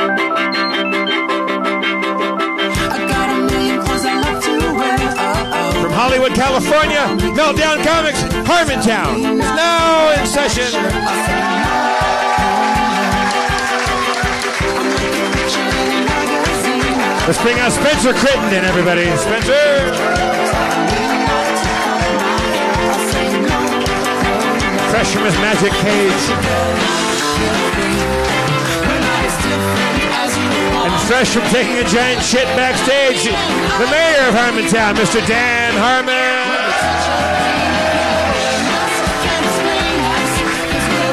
From Hollywood, California, Meltdown Comics, Harmontown is now in session. Let's bring out Spencer Crittenden, everybody. Spencer! Fresh from his magic cage. And fresh from taking a giant shit backstage, the mayor of Harmontown, Mr. Dan Harmon.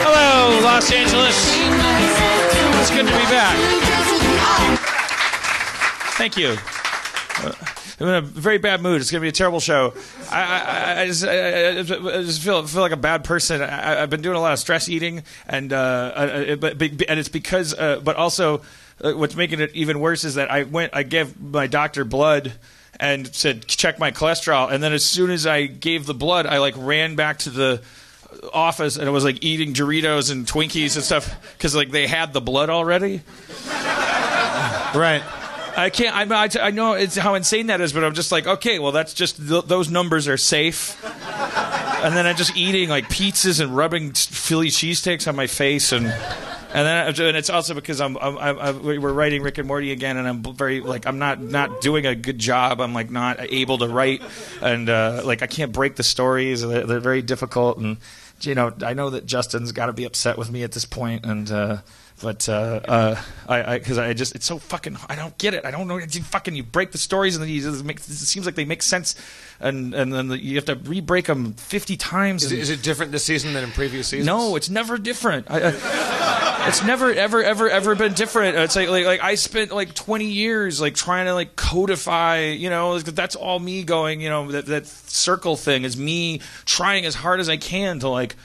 Hello, Los Angeles. It's good to be back. Thank you. I'm in a very bad mood. It's going to be a terrible show. I just feel like a bad person. I've been doing a lot of stress eating, and it's because, but also, what's making it even worse is that I gave my doctor blood and said check my cholesterol, and then as soon as I gave the blood, I like ran back to the office and I was like eating Doritos and Twinkies and stuff because like they had the blood already. Right. I can't. I know it's how insane that is, but I'm just like, okay, well, that's just those numbers are safe. And then I'm just eating like pizzas and rubbing Philly cheesesteaks on my face, and it's also because we're writing Rick and Morty again, and I'm very like I'm not doing a good job. I'm like not able to write, and like I can't break the stories. They're very difficult, and you know I know that Justin's got to be upset with me at this point, and. But because I just it's so fucking I don't get it. I don't know. You break the stories and then it seems like they make sense, and then you have to re-break them 50 times. Is it different this season than in previous seasons? No, it's never different. It's never ever been different. It's like I spent like 20 years like trying to like codify. You know, that's all me going. You know, that circle thing is me trying as hard as I can to like.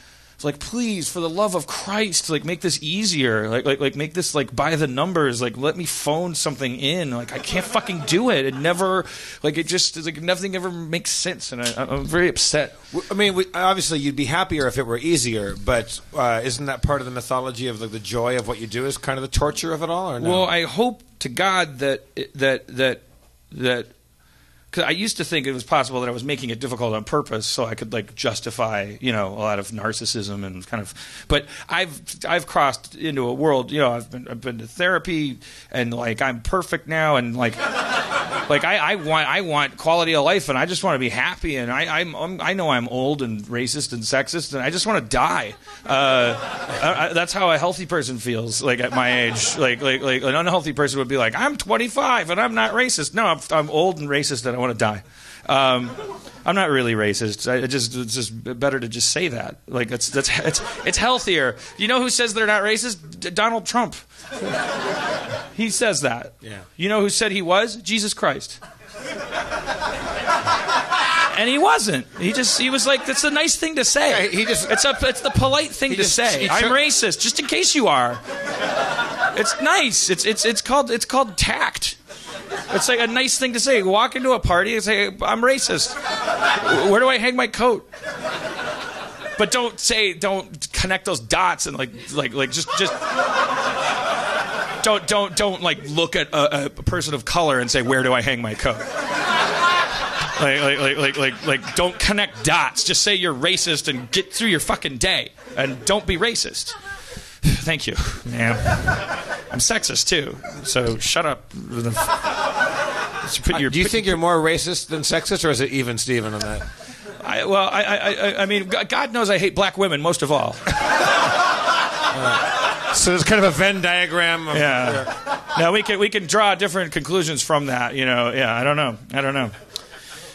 Like, please, for the love of Christ, like, make this easier. Like, make this, like, by the numbers. Like, let me phone something in. Like, I can't fucking do it. It never, like, it just, it's like, nothing ever makes sense. And I'm very upset. I mean, obviously, you'd be happier if it were easier. But isn't that part of the mythology of like, the joy of what you do is kind of the torture of it all, or no? Well, I hope to God that because I used to think it was possible that I was making it difficult on purpose so I could like justify, you know, a lot of narcissism and kind of. But I've crossed into a world, you know, I've been to therapy and like I'm perfect now and like I want quality of life and I just want to be happy and I know I'm old and racist and sexist and I just want to die. That's how a healthy person feels like at my age. Like an unhealthy person would be like, I'm 25 and I'm not racist. No, I'm old and racist and I want to die. I'm not really racist. It's just better to just say that. Like it's healthier. You know who says they're not racist? Donald Trump. He says that. Yeah. You know who said he was? Jesus Christ. And he wasn't. He was like, that's a nice thing to say. It's the polite thing to say. I'm racist, just in case you are. It's nice. It's called tact. It's like a nice thing to say. Walk into a party and say, I'm racist. Where do I hang my coat? But don't connect those dots and just don't like look at a person of color and say, where do I hang my coat? Like don't connect dots. Just say you're racist and get through your fucking day and don't be racist. Thank you. Yeah. I'm sexist too, so shut up. Do you think you're more racist than sexist, or is it even Steven on that? I mean, God knows I hate black women most of all. So there's kind of a Venn diagram. Now we can draw different conclusions from that. You know. Yeah. I don't know.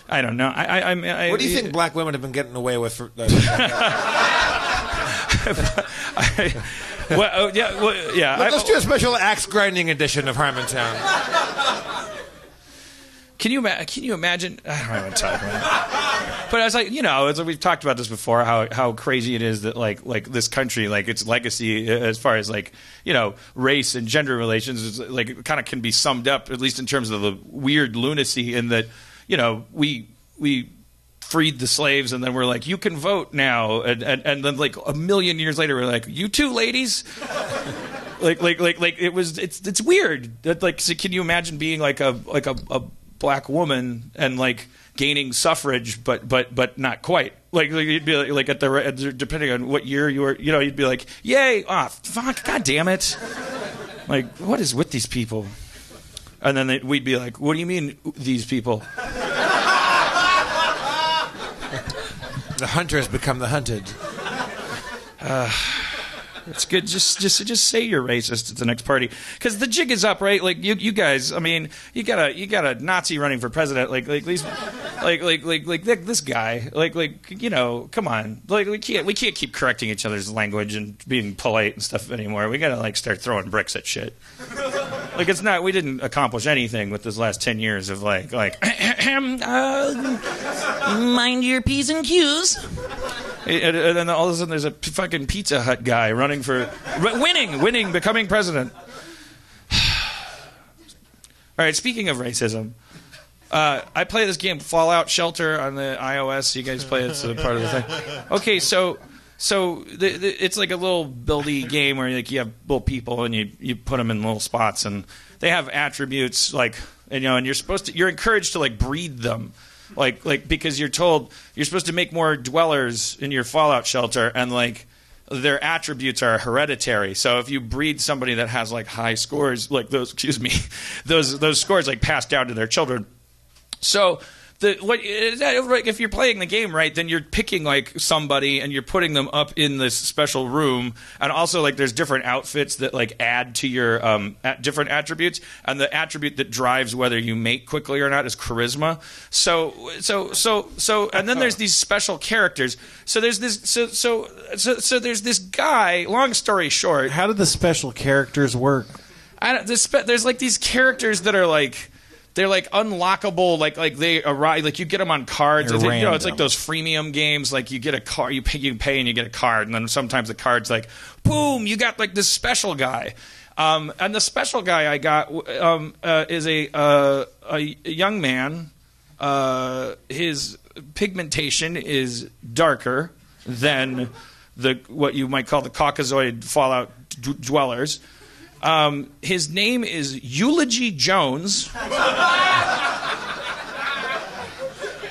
What do you think black women have been getting away with? Let's do a special axe grinding edition of Harmontown. Can you imagine? I don't know what to talk about. But I was like, you know, we've talked about this before. How crazy it is that like this country, like its legacy as far as like you know race and gender relations, is, like kind of can be summed up at least in terms of the weird lunacy in that you know we freed the slaves and then we're like you can vote now and then like a million years later we're like you too ladies It's weird. That, like, so can you imagine being like a black woman and like gaining suffrage, but not quite. Like you'd be like at the depending on what year you were, you'd be like, yay, fuck, god damn it. Like, what is with these people? And then we'd be like, what do you mean these people? The hunter has become the hunted. It's good. Just say you're racist at the next party, because the jig is up, right? Like you guys. I mean, you got a Nazi running for president. Like these, like this guy. Come on. Like we can't keep correcting each other's language and being polite and stuff anymore. We gotta like start throwing bricks at shit. Like it's not. We didn't accomplish anything with this last 10 years of like mind your P's and Q's. And then all of a sudden there's a fucking Pizza Hut guy running for... winning, becoming president. All right, speaking of racism, I play this game, Fallout Shelter, on the iOS. You guys play it, it's a part of the thing. Okay, so it's like a little buildy game where like you have little people and you put them in little spots, and they have attributes like, and you're encouraged to like breed them. Like because you're told you're supposed to make more dwellers in your Fallout shelter, and like their attributes are hereditary. So if you breed somebody that has like high scores, like those scores like pass down to their children. So if you're playing the game right, then you're picking like somebody and you're putting them up in this special room, and also like there's different outfits that like add to your different attributes, and the attribute that drives whether you mate quickly or not is charisma. So and then there's these special characters. So there's this so there's this guy. Long story short, how do the special characters work? There's like these characters that are like. They're like unlockable, like they arrive, like you get them on cards. It's like those freemium games. Like you get a card, you pay and you get a card, and then sometimes the card's like, boom, you got like this special guy. And the special guy I got is a young man. His pigmentation is darker than what you might call the Caucasoid Fallout dwellers. His name is Eulogy Jones.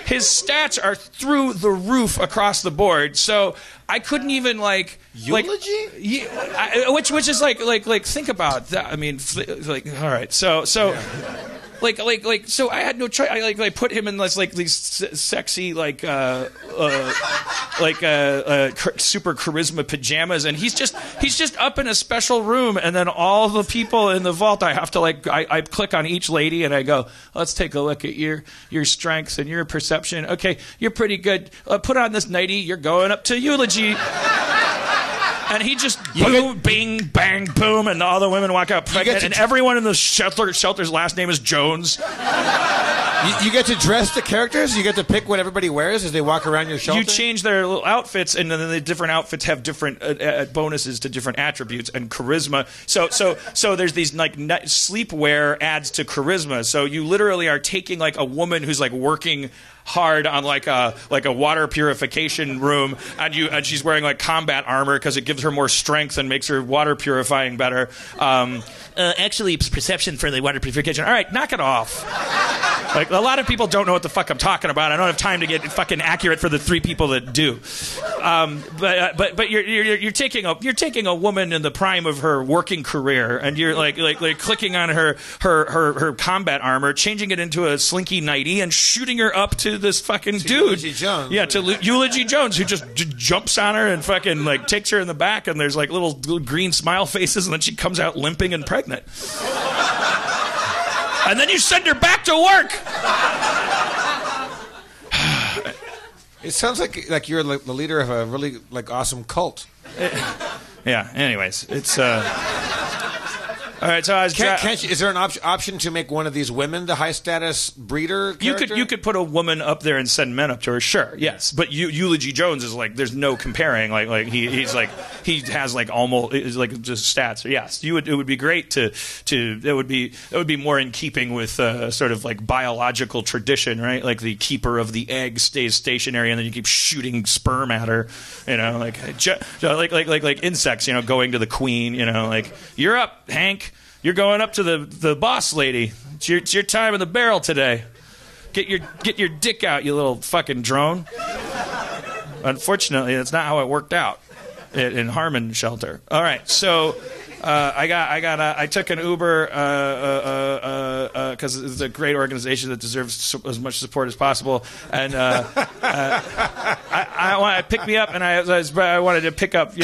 His stats are through the roof across the board. So I couldn't even like Eulogy? Which is like think about that. I mean, like all right. So so I had no choice. I put him in these sexy super charisma pajamas, and he's just up in a special room, and then all the people in the vault, I have to I click on each lady and I go, let's take a look at your strengths and your perception. Okay, you're pretty good. Put on this nightie. You're going up to Eulogy. And he just boom, bing, bang, boom, and all the women walk out pregnant, and everyone in the shelter's last name is Jones. You get to dress the characters? You get to pick what everybody wears as they walk around your shelter? You change their little outfits, and then the different outfits have different bonuses to different attributes and charisma. So there's these like sleepwear adds to charisma. So you literally are taking like a woman who's like working hard on like a water purification room, and she's wearing like combat armor because it gives her more strength and makes her water purifying better. Actually, it's perception for the water purification. All right, knock it off. Like a lot of people don't know what the fuck I'm talking about. I don't have time to get fucking accurate for the 3 people that do. But you're taking a woman in the prime of her working career, and you're like clicking on her combat armor, changing it into a slinky nightie, and shooting her up to this fucking dude. Eulogy Jones. Yeah, to Eulogy Jones, who just jumps on her and fucking like takes her in the back, and there's like little green smile faces, and then she comes out limping and pregnant. And then you send her back to work. It sounds like you're the leader of a really like awesome cult. Yeah. Anyways, it's All right, so I was. Is there an option to make one of these women the high status breeder character? You could put a woman up there and send men up to her. Sure, yes, but Eulogy Jones is like there's no comparing. Like he's like he has like almost is like just stats. Yes, it would be great to it would be more in keeping with sort of like biological tradition, right? Like the keeper of the egg stays stationary and then you keep shooting sperm at her, you know, like insects, you know, going to the queen, you know, like you're up, Hank. You're going up to the boss lady. It's your time in the barrel today. Get your dick out, you little fucking drone. Unfortunately, that's not how it worked out in Harmon shelter. All right, so I took an Uber because it's a great organization that deserves as much support as possible, and I picked me up, and I wanted to pick up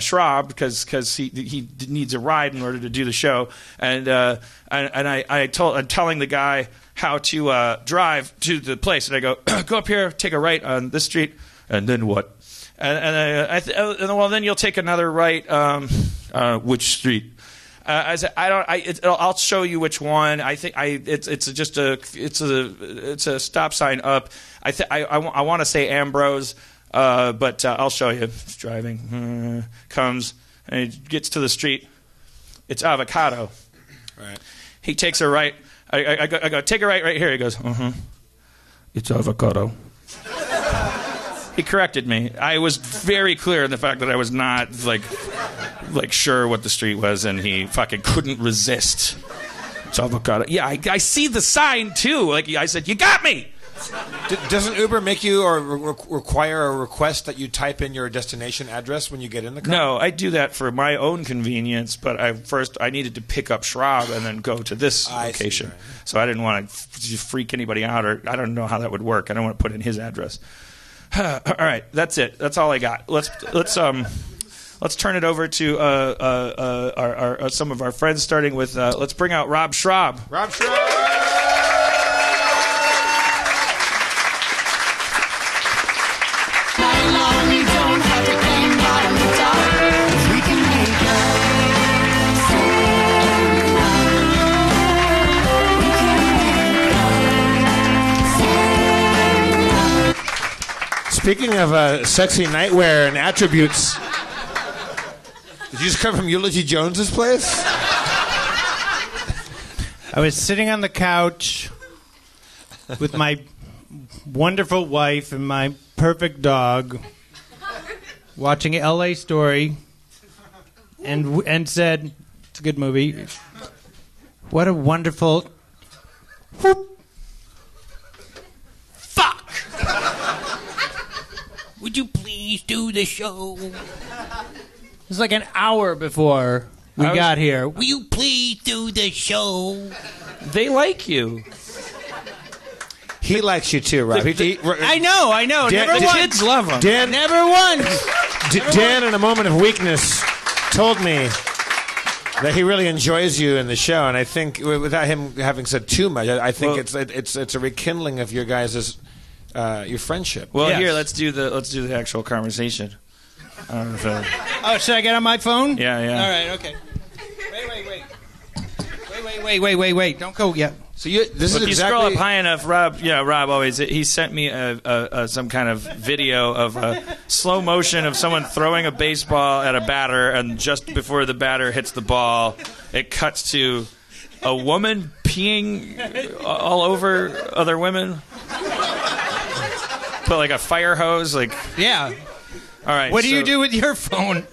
Schrab because he needs a ride in order to do the show, and I'm telling the guy how to drive to the place, and I go up here, take a right on this street, and then what? Well, then you'll take another right. Which street? I said, I'll show you which one. I think it's a stop sign up. I want to say Ambrose, but I'll show you. He's driving, comes, and he gets to the street. It's Avocado. Right. He takes a right. I go take a right here. He goes, it's Avocado. He corrected me. I was very clear in the fact that I was not like sure what the street was, and he fucking couldn't resist. It's Avocado. Yeah, I see the sign too. Like I said, you got me. Doesn't Uber make you or require a request that you type in your destination address when you get in the car? No, I do that for my own convenience, but I needed to pick up Schrab and then go to this location. See, right. So I didn't want to freak anybody out, or I don't know how that would work. I don't want to put in his address. All right, that's it. That's all I got. Let's turn it over to our some of our friends, starting with let's bring out Rob Schrab. Rob Schrab. Speaking of sexy nightwear and attributes, did you just come from Eulogy Jones's place? I was sitting on the couch with my wonderful wife and my perfect dog, watching L.A. Story, and said, "It's a good movie. What a wonderful." Whoop. Would you please do the show? It was like an hour before we got here. Will you please do the show? They like you. He likes you too, Rob. I know. The kids love him. Dan, never once. Dan, in a moment of weakness, told me that he really enjoys you in the show, and I think, without him having said too much, I think it's a rekindling of your guys' your friendship. Well, yes. Here, let's do the actual conversation. Oh, should I get on my phone? Yeah. All right, okay. Wait. Don't go yet. So this is if you scroll up high enough, Rob always he sent me some kind of video of slow motion of someone throwing a baseball at a batter, and just before the batter hits the ball, it cuts to a woman peeing all over other women. Put like a fire hose, like yeah. All right. What do you do with your phone?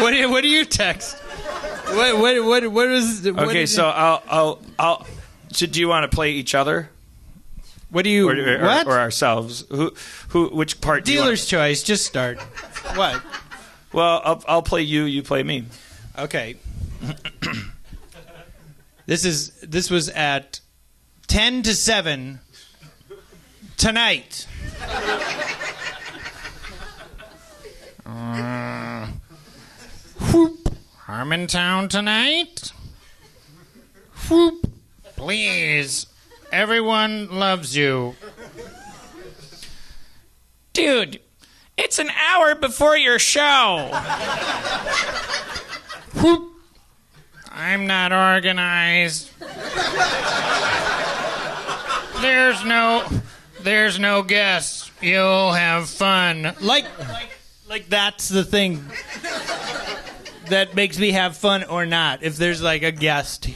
What do you text? What is? Okay, so I'll. So do you want to play each other? What do you? Or ourselves? Which part? Dealer's choice. Just start. What? Well, I'll play you. You play me. Okay. This was at 10 to 7 tonight. Whoop. Harmontown tonight. Whoop. Please. Everyone loves you. Dude, it's an hour before your show. Whoop. I'm not organized. There's no guests. You'll have fun. Like that's the thing that makes me have fun or not. If there's like a guest.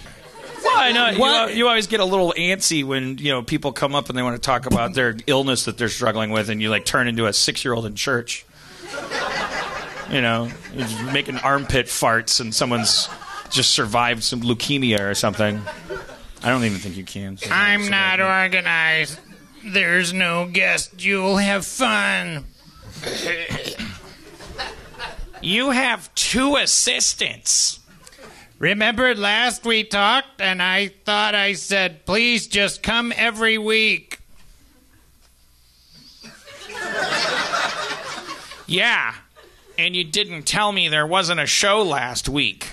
Well, I know you always get a little antsy when people come up and they want to talk about their illness that they're struggling with, and you like turn into a 6-year-old in church. You're just making armpit farts, and someone's just survived some leukemia or something. I don't even think you can. I'm not organized. There's no guest. You'll have fun. You have 2 assistants. Remember last we talked and I thought I said, please just come every week. Yeah, and you didn't tell me there wasn't a show last week.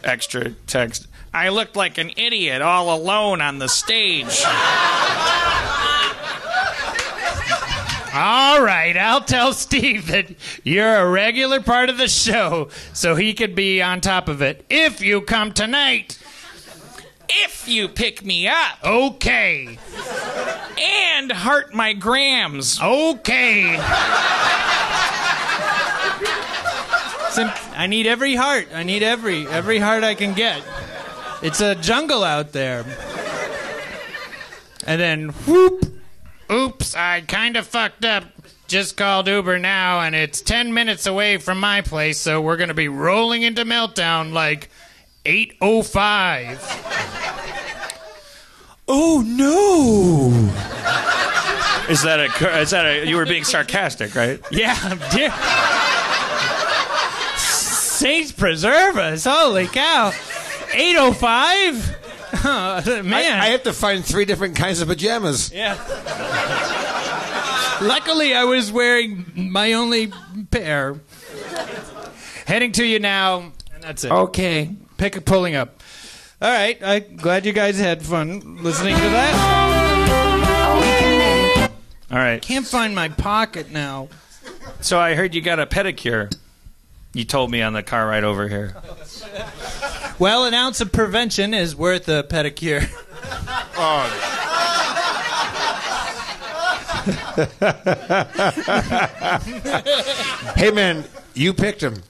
Extra text. I looked like an idiot all alone on the stage. All right, I'll tell Steve that you're a regular part of the show so he could be on top of it. If you come tonight. If you pick me up. Okay. And heart my grams. Okay. I need every heart. I need every heart I can get. It's a jungle out there. And then, whoop. Oops, I kind of fucked up. Just called Uber now, and it's 10 minutes away from my place, so we're going to be rolling into Meltdown like 8:05. Oh, no. Is that a, you were being sarcastic, right? Yeah, dear. Saints preserve us. Holy cow. 8:05? Oh, man. I have to find 3 different kinds of pajamas. Yeah. Luckily, I was wearing my only pair. Heading to you now, and that's it. Okay. Pulling up. All right. I'm glad you guys had fun listening to that. All right. Can't find my pocket now. So I heard you got a pedicure. You told me on the car ride over here. Well, an ounce of prevention is worth a pedicure. Oh. Hey, man, you picked him.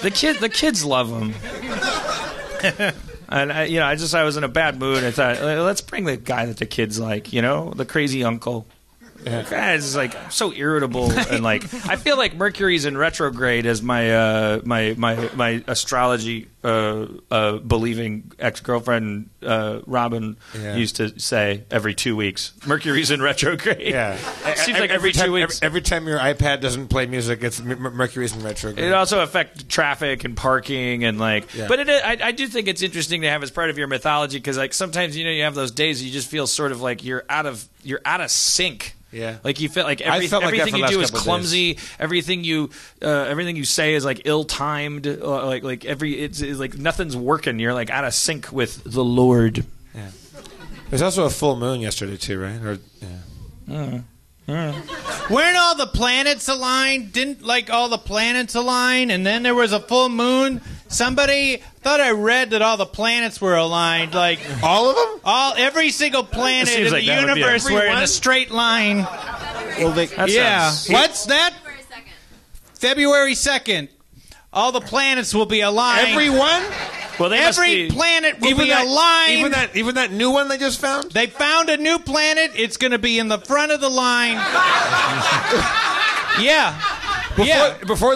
The kids love him. And I was in a bad mood. I thought, let's bring the guy that the kids like. The crazy uncle. Yeah. Guy's like so irritable, and like I feel like Mercury's in retrograde, as my my astrology believing ex-girlfriend Robin used to say every 2 weeks. Mercury's in retrograde. Yeah, seems like every 2 weeks. Every time your iPad doesn't play music, it's Mercury's in retrograde. It also affects traffic and parking and like. Yeah. But I do think it's interesting to have as part of your mythology, because like sometimes you have those days you just feel sort of like you're out of sync. Yeah, like you feel like everything you do is clumsy. Everything you say is like ill-timed. It's like nothing's working. You're like out of sync with the Lord. Yeah. There's also a full moon yesterday too, right? Or yeah. Weren't all the planets aligned? Didn't like all the planets align? And then there was a full moon. Somebody thought I read that all the planets were aligned. Like all of them? Every single planet in the universe were in a straight line. Well, What's that? February 2nd. All the planets will be aligned. Everyone? Well, every planet will be aligned. Even that new one they just found? They found a new planet. It's going to be in the front of the line. Yeah. Before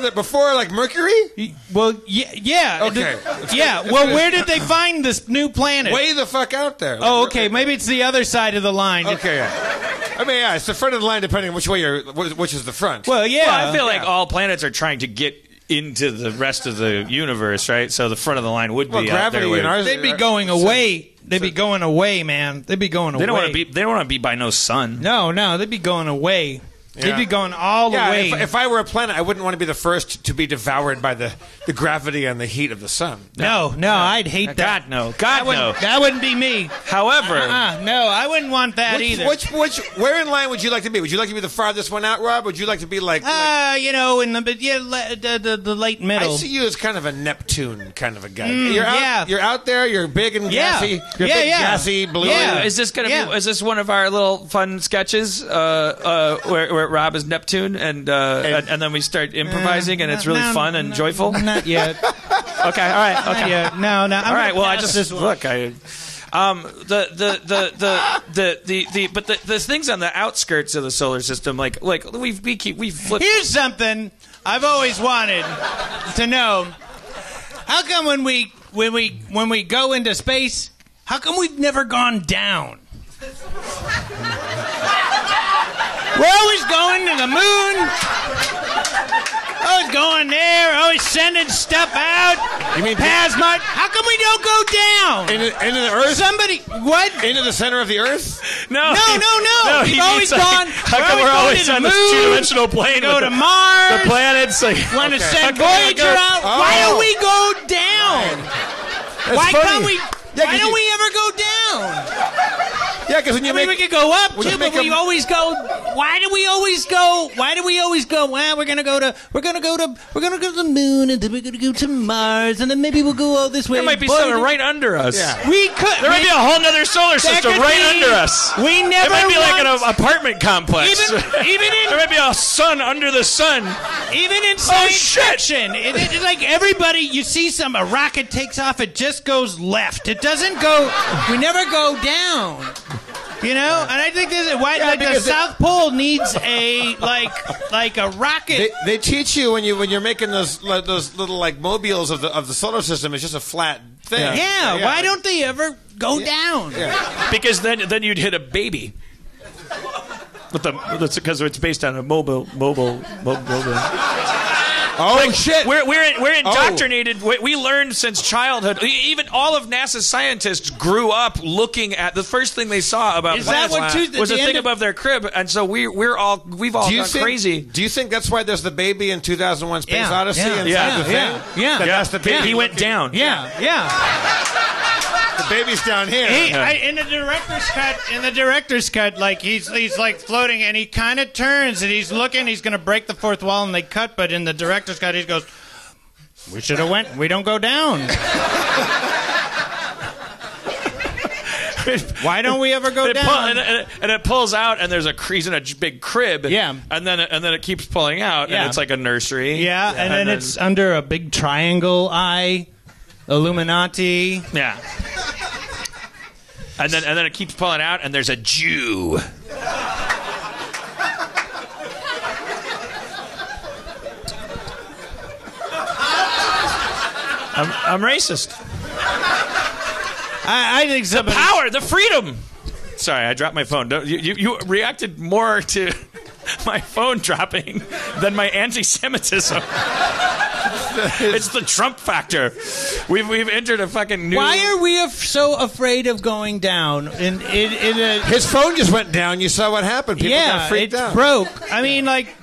like Mercury? Well, yeah. Okay. Yeah. Well, where did they find this new planet? Way the fuck out there. Oh, okay. Maybe it's the other side of the line. Okay. Yeah. I mean, yeah, it's the front of the line depending on which way which is the front. Well, yeah. Well, I feel like all planets are trying to get into the rest of the universe, right? So the front of the line would be gravity out there. They'd be going away. They'd be going away, man. They'd be going away. They don't want to be by no sun. No, they'd be going away. They'd be going all the way. If I were a planet, I wouldn't want to be the first to be devoured by the gravity and the heat of the sun. No, I'd hate that. God, no. That wouldn't be me. However... no, I wouldn't want that either. Where in line would you like to be? Would you like to be the farthest one out, Rob? Or would you like to be like... in the late middle. I see you as kind of a Neptune kind of a guy. You're out there, you're big and gassy. You're big, gassy, blue. Yeah. Is this going to be... Is this one of our little fun sketches where Rob is Neptune and then we start improvising and it's really fun and joyful? Not yet. Okay, all right. Okay. No. All right. Well, I just look. The things on the outskirts of the solar system, like we flip. Here's something I've always wanted to know: how come when we go into space, how come we've never gone down? We're always going to the moon. Always going there. Always sending stuff out. You mean Pasmart? How come we don't go down? Into the Earth? Somebody, what? Into the center of the Earth? No. We've always gone. How come we're always on this two-dimensional plane? Go to Mars. The planets. Want to send Voyager out? Why don't we go down? Why don't we ever go down? Yeah, because when we could go up too, but we always go. Why do we always go? Well, we're gonna go to the moon, and then we're gonna go to Mars, and then maybe we'll go all this way. There might be something right under us. Yeah. We could. There might be a whole other solar system right under us. We never. It might be like an apartment complex. Even in there might be a sun under the sun. Even in science fiction, it's like everybody. You see a rocket takes off, it just goes left. It doesn't go. We never go down. You know, and I think this is why the South Pole needs a like a rocket. They teach you when you're making those little like mobiles of the solar system. It's just a flat thing. Yeah. Why don't they ever go down? Yeah. Because then you'd hit a baby. Because it's based on a mobile. Oh, shit. We're indoctrinated. We learned since childhood. Even all of NASA's scientists grew up looking at the first thing they saw about planets was a thing above their crib, and so we've all gone crazy. Do you think that's why there's the baby in 2001: Space Odyssey inside the thing? Yeah. That's the baby. He went down. Yeah. The baby's down here. In the director's cut, like he's like floating, and he kind of turns, and he's looking. He's going to break the fourth wall, and they cut. But in the director's cut, he goes, "We should have went. We don't go down. Why don't we ever go down?" And it pulls out, and he's in a big crib. Yeah. And then it keeps pulling out, and it's like a nursery. Yeah. And then it's under a big triangle eye. Illuminati. Yeah. And then it keeps pulling out, and there's a Jew. I'm racist. I think the power, the freedom. Sorry, I dropped my phone. You reacted more to my phone dropping than my anti-Semitism. It's the Trump factor. We've entered a fucking new... Why are we so afraid of going down? His phone just went down. You saw what happened. People got freaked out. It broke. I mean, like...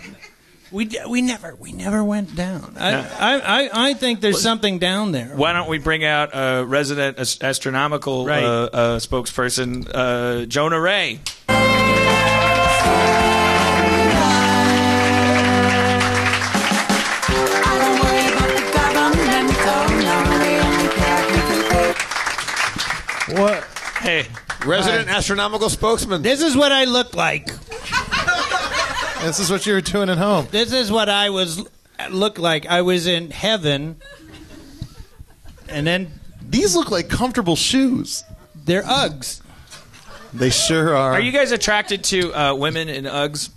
We never went down. I think there's something down there. Why don't we bring out a resident astronomical spokesperson, Jonah Ray? What? Hey, resident astronomical spokesman. This is what I look like. This is what you were doing at home. This is what I look like. I was in heaven, and then these look like comfortable shoes. They're Uggs. They sure are. Are you guys attracted to women in Uggs?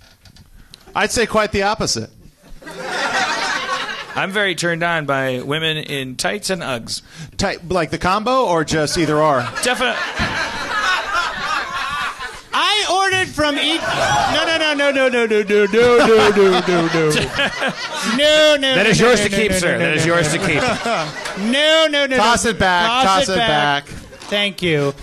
I'd say quite the opposite. I'm very turned on by women in tights and Uggs. Like the combo, or just either or? Definitely. I ordered from each. No. That is yours to keep, sir. That is yours to keep. No. Toss it back. Toss it back. Thank you.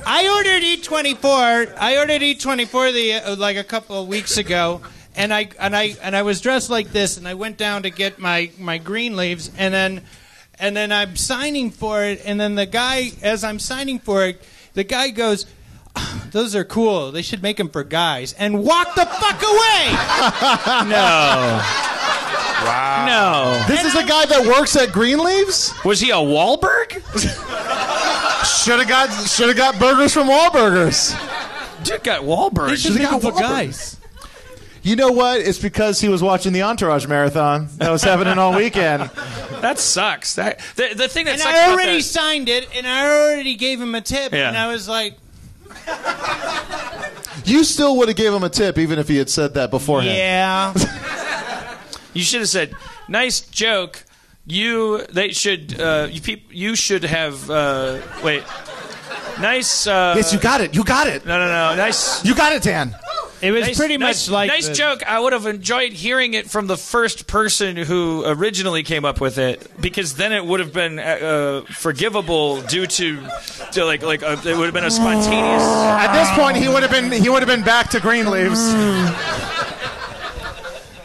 I ordered E24. I ordered E24 like a couple of weeks ago. I was dressed like this, and I went down to get my green leaves, and then I'm signing for it, and then the guy, as I'm signing for it, the guy goes, "Those are cool. They should make them for guys," and walk the fuck away. No. Wow. No. This is a guy that works at Greenleaves? Was he a Wahlberg? Should have got burgers from Wahlburgers. Dude got Wahlberg. They should make them for guys. You know what? It's because he was watching the Entourage marathon that was happening all weekend. That sucks. The thing that And sucks I about already that- signed it, and I already gave him a tip, Yeah. and I was like, You still would have gave him a tip even if he had said that beforehand. yeah. You should have said, "Nice joke. You should have wait. Nice Yes, you got it. You got it. No. Nice. You got it, Dan. It was pretty much like nice joke. I would have enjoyed hearing it from the first person who originally came up with it, because then it would have been forgivable due to like it would have been a spontaneous. At this point, he would have been back to Greenleaves.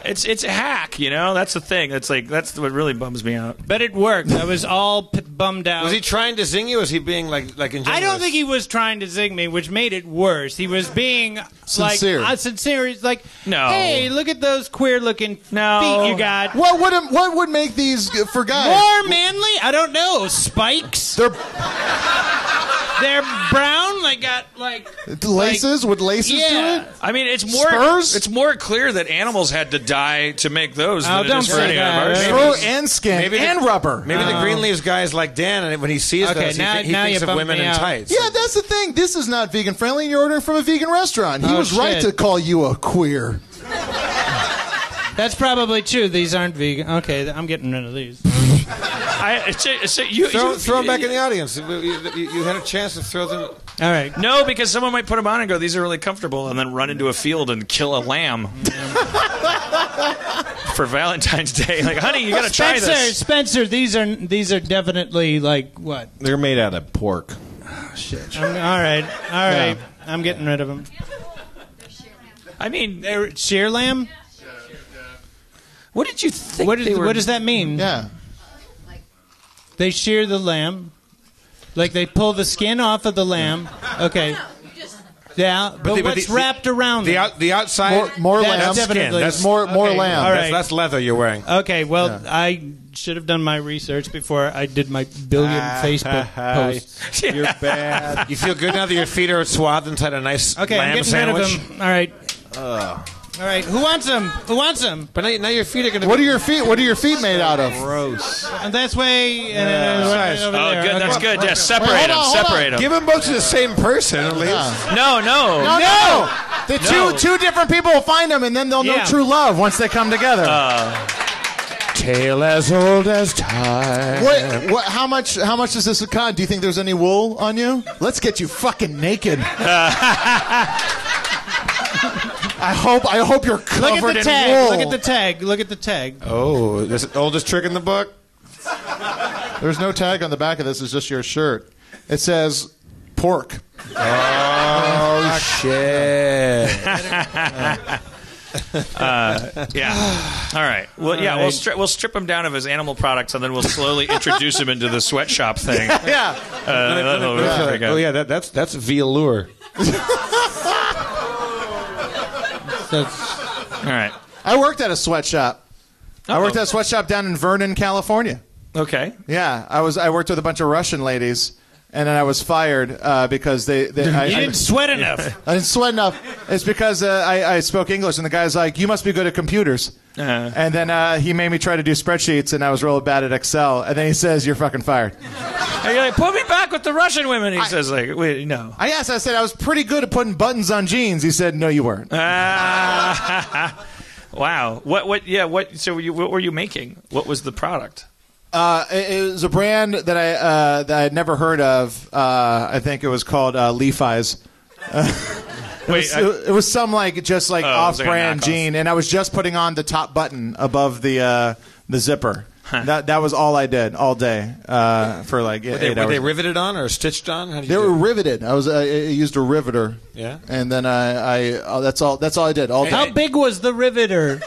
It's a hack, you know. That's the thing. That's what really bums me out. But it worked. I was all bummed out. Was he trying to zing you? Was he being like ingenuous? I don't think he was trying to zing me, which made it worse. He was being Sincere. sincere. He's like, No. "Hey, look at those queer-looking feet you got. What would make these for guys? More manly? I don't know. Spikes? They're brown. They got like laces with laces yeah. to it. I mean, it's more. Spurs? It's more clear that animals had to die to make those Oh, than it don't is for say any that, of ours. right? Fur and skin Maybe and rubber. Maybe the Greenleaves guy is like Dan, and when he sees Okay, those, now- he now thinks you of bumped women me in out. tights. Yeah, that's the thing. This is not vegan friendly, and you're ordering from a vegan restaurant. He Oh, was right shit. to call you a queer. That's probably true. These aren't vegan. Okay, I'm getting rid of these. Throw them back in the audience. You had a chance to throw them. All right. No, because someone might put them on and go, "These are really comfortable," and then run into a field and kill a lamb for Valentine's Day. Like, honey, you got to try this. Spencer, these are definitely like what? They're made out of pork. All right. I'm getting rid of them. I mean, They're shear lamb. what did you think? What does that mean? Yeah. They shear the lamb, like they pull the skin off of the lamb. Okay. Yeah, but what's wrapped around them? The outside More That's lamb. definitely- That's more Okay, lamb. all right. That's leather you're wearing. Okay, well, I should have done my research before I did my billion Facebook posts. You're bad. You feel good now that your feet are swathed inside a nice Okay, I'm lamb getting sandwich? rid of them. All right. All right. Who wants them? Who wants them? But now your feet are going to. What are your feet? What are your feet made out of? Gross. And that's way. Right over Oh, there. good. Okay. That's good. Yeah, Wait, separate hold them. on, hold on. Separate them. Give them both to the same person, at least. Yeah. No. No. The two different people will find them, and then they'll know Yeah. true love once they come together. Tale as old as time. What? How much does this cost? Do you think there's any wool on you? Let's get you fucking naked. I hope you're Look covered at the in tag. wool. Look at the tag. Look at the tag. Oh, this is the oldest trick in the book? There's no tag on the back of this. It's just your shirt. It says pork. Oh, shit. Yeah. All right. Well, yeah. We'll strip him down of his animal products, and then we'll slowly introduce him into the sweatshop thing. Yeah. Oh, yeah, that's velour. All right. I worked at a sweatshop. I worked at a sweatshop down in Vernon, California. Okay. Yeah, I worked with a bunch of Russian ladies, and then I was fired because they You didn't sweat enough. I didn't sweat enough. It's because I spoke English, and the guy's like, "You must be good at computers." And then he made me try to do spreadsheets, and I was real bad at Excel. And then he says, "You're fucking fired." And you're like, "Put me back with the Russian women." He says, "Like, wait, no." I said I was pretty good at putting buttons on jeans. He said, "No, you weren't." Wow. What? Yeah. What? So, what were you making? What was the product? It was a brand that I had never heard of. I think it was called Levi's. It was some off-brand knockoff. jean, and I was just putting on the top button above the zipper. That was all I did all day for like 8 hours. Were they riveted on or stitched on? How did you They do were it? riveted. I used a riveter. Yeah. And then that's all I did all day. How big was the riveter?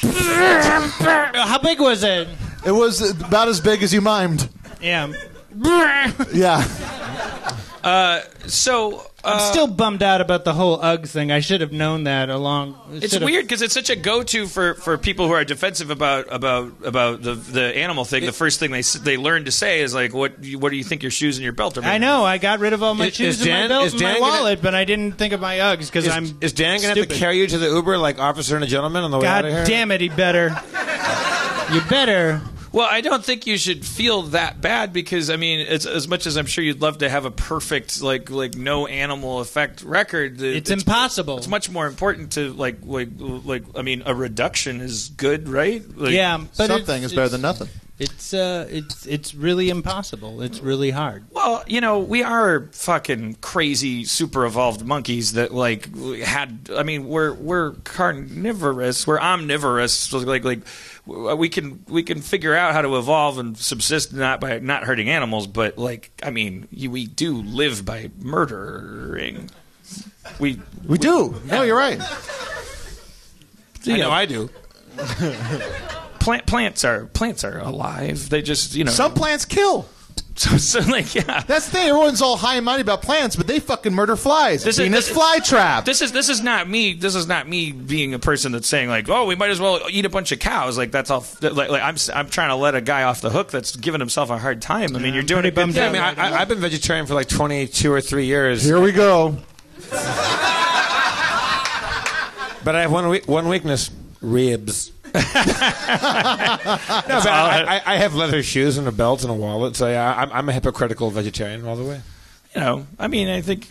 How big was it? It was about as big as you mimed. Yeah. Yeah. I'm still bummed out about the whole UGG thing. I should have known that along. It's weird because it's such a go-to for people who are defensive about the animal thing. The first thing they learn to say is like, "What do you think your shoes and your belt are?" I know. I got rid of all my shoes and my belt and my wallet, but I didn't think of my Uggs because I'm. Is Dan going to have to carry you to the Uber like Officer and a Gentleman on the way out of here? God damn it! He better. You better. Well, I don't think you should feel that bad because, I mean, it's, as much as I'm sure you'd love to have a perfect, like no animal effect record. It's impossible. It's much more important to, I mean, a reduction is good, right? Like, yeah, but something is better than nothing. It's really impossible. It's really hard. Well, we are fucking crazy, super evolved monkeys that we're carnivorous, we're omnivorous. So we can figure out how to evolve and subsist by not hurting animals, but we do live by murdering. We do. No, you're right. I know I do. Plants are alive. They just some plants kill. So yeah. That's the thing. Everyone's all high and mighty about plants, but they fucking murder flies. This is fly trap. This is not me. This is not me being a person that's saying like, oh, we might as well eat a bunch of cows. Like that's all. I'm trying to let a guy off the hook that's giving himself a hard time. I mean, you're doing a good thing. I've been vegetarian for like 22 or 3 years. Here we go. But I have one weakness: ribs. No, but I have leather shoes and a belt and a wallet, so yeah, I'm a hypocritical vegetarian all the way. I mean, I think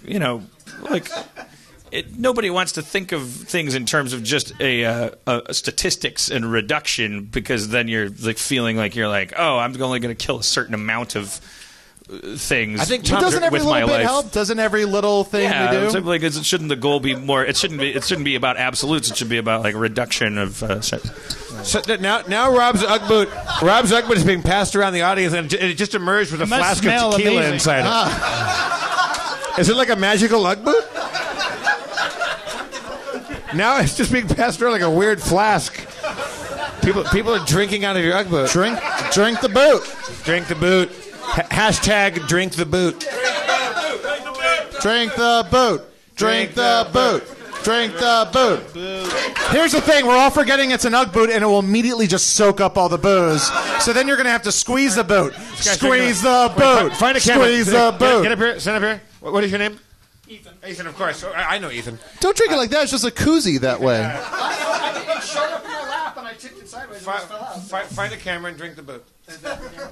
nobody wants to think of things in terms of just a statistics and reduction, because then you're feeling like you're like, oh, I'm only going to kill a certain amount of things. I think doesn't every little bit help? Doesn't every little thing we do? Shouldn't the goal be more? It shouldn't be about absolutes. It should be about reduction of. So now Rob's Ugg boot is being passed around the audience, and it just emerged with a flask of tequila inside it. Is it like a magical Ugg boot? Now it's just being passed around like a weird flask. People are drinking out of your Ugg boot. Drink the boot. Drink the boot. Hashtag drink the boot. Drink the boot. Drink the boot. Drink the boot. Here's the thing. We're all forgetting it's an Ugg boot, and it will immediately just soak up all the booze. So then you're going to have to squeeze the boot. Squeeze the boot. Find a camera. Squeeze the boot. Get up here. Stand up here. What is your name? Ethan, of course. I know Ethan. Don't drink it like that. It's just a koozie that way. It showed up in your lap, and I tipped it sideways. Find a camera and drink the boot.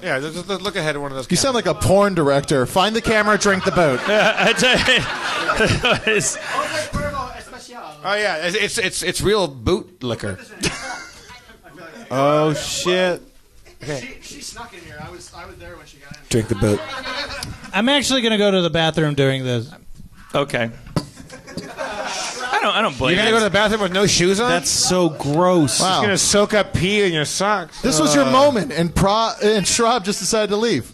Yeah, just look ahead at one of those cameras. You sound like a porn director. Find the camera, drink the boot. Oh yeah, it's real boot liquor. Oh shit. Okay. She snuck in here. I was there when she got in. Drink the boot. I'm actually going to go to the bathroom during this. Okay. I don't blame you. You're going to go to the bathroom with no shoes on? That's so gross. Wow. It's going to soak up pee in your socks. This was your moment, and Schrab just decided to leave.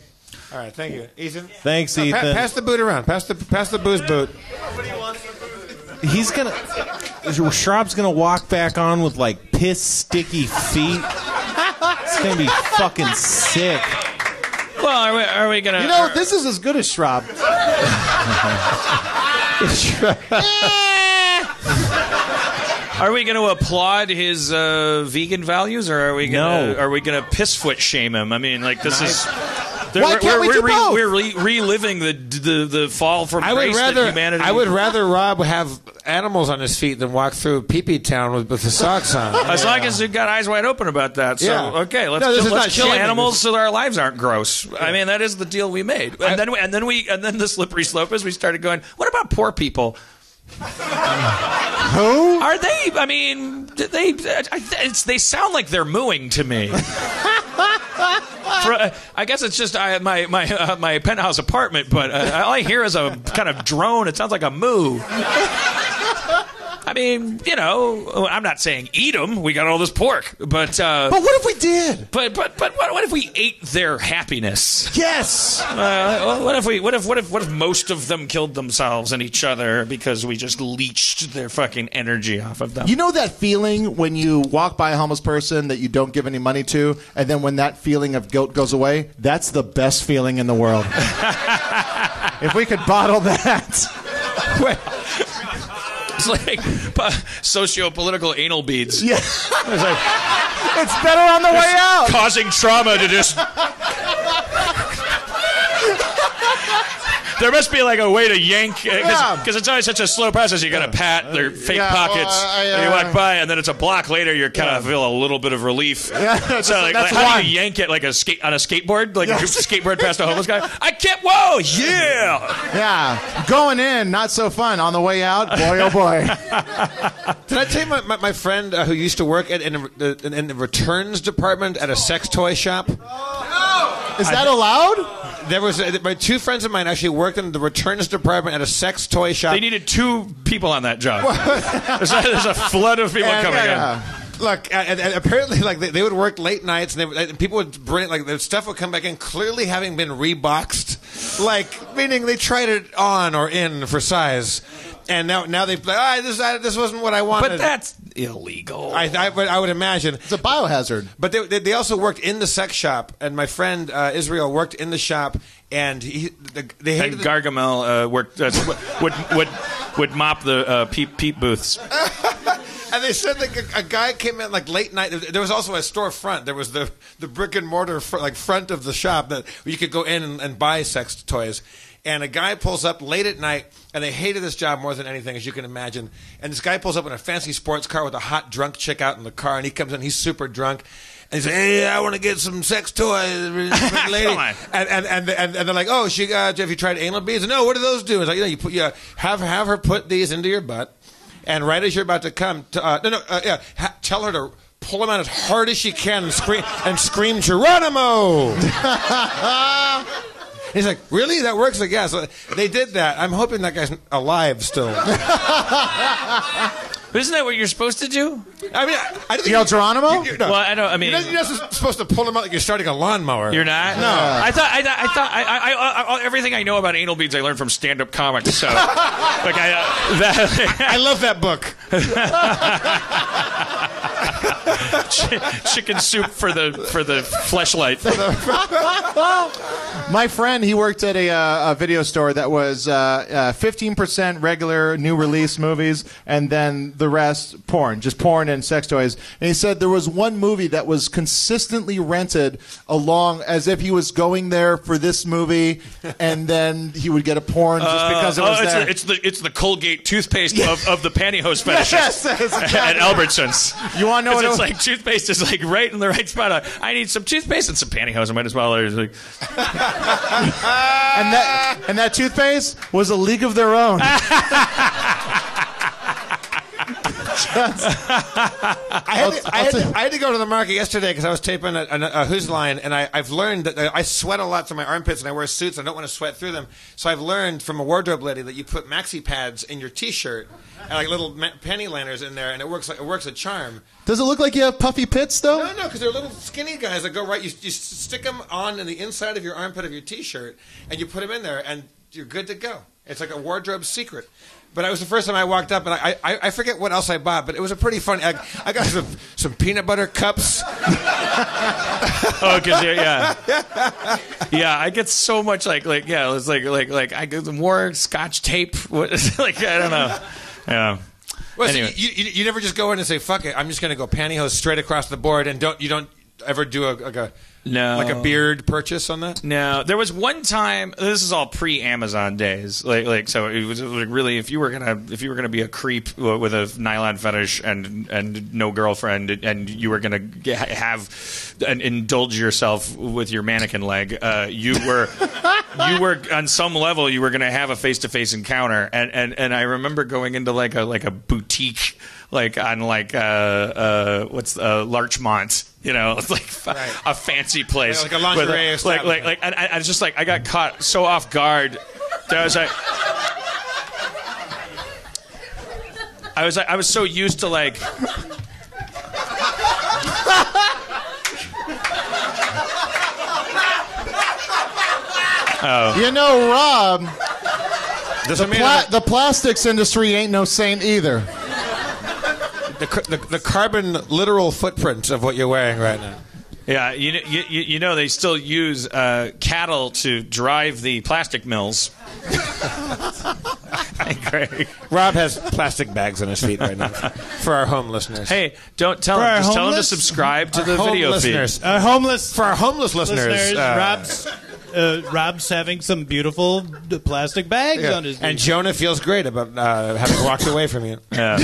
All right, thank you. Ethan? Thanks, Ethan. Pass the boot around. Pass the booze boot. He's going to... Schrab's going to walk back on with, piss sticky feet. It's going to be fucking sick. Well, are we going to... this is as good as Schrab. Are we going to applaud his vegan values, or are we going to pissfoot shame him? I mean, this is... Why can't we do both? We're reliving the fall from grace that humanity... I would rather Rob have animals on his feet than walk through Pee-Pee Town with the socks on. As long as you've got eyes wide open about that. So, okay, let's kill animals so that our lives aren't gross. Yeah. I mean, that is the deal we made. And then the slippery slope is we started going, what about poor people? Who are they? I mean, they sound like they're mooing to me. I guess it's just my penthouse apartment, but all I hear is a kind of drone. It sounds like a moo. I mean, you know, I'm not saying eat them. We got all this pork, but what if we did? But what if we ate their happiness? Yes. What if most of them killed themselves and each other because we just leached their fucking energy off of them? You know that feeling when you walk by a homeless person that you don't give any money to, and then when that feeling of guilt goes away, that's the best feeling in the world. If we could bottle that. Well, it's like socio-political anal beads. Yeah. It's like, it's better on the way out. Causing trauma to just... There must be like a way to yank, because it's always such a slow process. You got to pat their fake pockets, and you walk by, and then it's a block later. You kind of feel a little bit of relief. Yeah, so like how do you yank it like on a skateboard, like a skateboard past a homeless guy? I can't. Whoa, yeah, yeah. Going in, not so fun. On the way out, boy, oh boy. Did I tell you my friend who used to work in the returns department at a sex toy shop? Is that allowed? There was my two friends of mine actually worked in the returns department at a sex toy shop. They needed 2 people on that job. There's a flood of people coming in. Look, and apparently, like they would work late nights, and people would bring like the stuff would come back in, clearly having been reboxed, like meaning they tried it on or in for size. And now they've like, this wasn't what I wanted. But that's illegal. I would imagine it's a biohazard. But they also worked in the sex shop, and my friend Israel worked in the shop, and they hated. And Gargamel worked would mop the peep booths. And they said that a guy came in like late night. There was also a storefront. There was the brick and mortar front of the shop that you could go in and buy sex toys. And a guy pulls up late at night, and they hated this job more than anything, as you can imagine. And this guy pulls up in a fancy sports car with a hot drunk chick out in the car, and he comes in, he's super drunk. And he's like, hey, I want to get some sex toys, lady. Come on. And they're like, oh, have you tried anal beads? No, what do those do? It's like, you have her put these into your butt, and right as you're about to come, tell her to pull them out as hard as she can and scream Geronimo. He's like, really? That works? Like, yeah. So they did that. I'm hoping that guy's alive still. Isn't that what you're supposed to do? I mean, I think yell Geronimo? Well, I don't. I mean, you're not supposed to pull him out like you're starting a lawnmower. You're not. No. I thought everything I know about anal beads I learned from stand-up comics. So, like I love that book. Chicken soup for the fleshlight. My friend, he worked at a video store that was 15% regular new release movies, and then the rest porn, just porn and sex toys. And he said there was one movie that was consistently rented along as if he was going there for this movie, and then he would get a porn just because it was there. It's the Colgate toothpaste of the pantyhose fetishes at Albertsons. You want to know what it's like? Toothpaste is like right in the right spot. I need some toothpaste and some pantyhose. I might as well. Like, and that toothpaste was a league of their own. I had to go to the market yesterday because I was taping a Who's Line, and I've learned that I sweat a lot through my armpits, and I wear suits. And I don't want to sweat through them, so I've learned from a wardrobe lady that you put maxi pads in your T-shirt and like little panty liners in there, and it works a charm. Does it look like you have puffy pits though? No, because they're little skinny guys that go right. You stick them on in the inside of your armpit of your T-shirt, and you put them in there, and you're good to go. It's like a wardrobe secret. But it was the first time I walked up, and I forget what else I bought, but it was a pretty fun. I got some peanut butter cups. Oh, cause yeah. I get so much like it's like I get more Scotch tape. Like I don't know. Yeah. Well, anyway. So you never just go in and say fuck it. I'm just going to go pantyhose straight across the board, and you don't ever do a beard purchase on that? No, there was one time. This is all pre-Amazon days. Like so, it was like really if you were gonna be a creep with a nylon fetish and no girlfriend, and you were gonna have and indulge yourself with your mannequin leg, you were on some level you were gonna have a face-to-face encounter. And I remember going into like a boutique like on Larchmont. You know, it's like a fancy place, like a lingerie establishment. Like, I was just like, I got caught so off guard that I was like, I was so used to like. You know, Rob, the plastics industry ain't no saint either. The carbon literal footprint of what you're wearing right now. Yeah, you know they still use cattle to drive the plastic mills. Greg. Rob has plastic bags on his feet right now for our home listeners. Hey, don't tell him. Just tell him to subscribe to the video listeners. feed. For our homeless listeners, Rob's having some beautiful plastic bags on his feet. And Jonah feels great about having walked away from you. Yeah.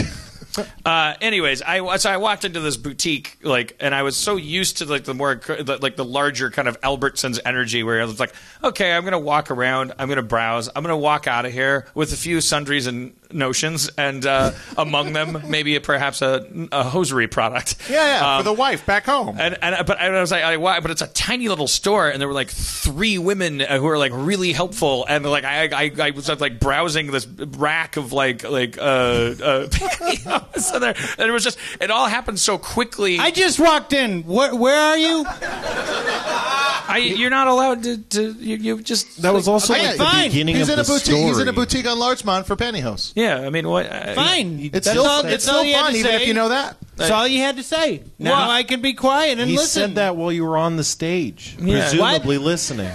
Anyways, I walked into this boutique, and I was so used to the larger kind of Albertsons energy, where I was like, okay, I'm gonna walk around, I'm gonna browse, I'm gonna walk out of here with a few sundries and notions, and among them maybe perhaps a hosiery product. Yeah, for the wife back home. But I was like, but it's a tiny little store, and there were like 3 women who were like really helpful, and like I was like browsing this rack of and it was just, it all happened so quickly. I just walked in. Where are you? You're not allowed to you just. That was also the beginning of the story. He's in a boutique on Larchmont for pantyhose. Yeah, I mean, what? Fine. It's still fun, even if you know that. That's all you had to say. Now I can be quiet and he listen. He said that while you were on the stage, yeah. presumably listening.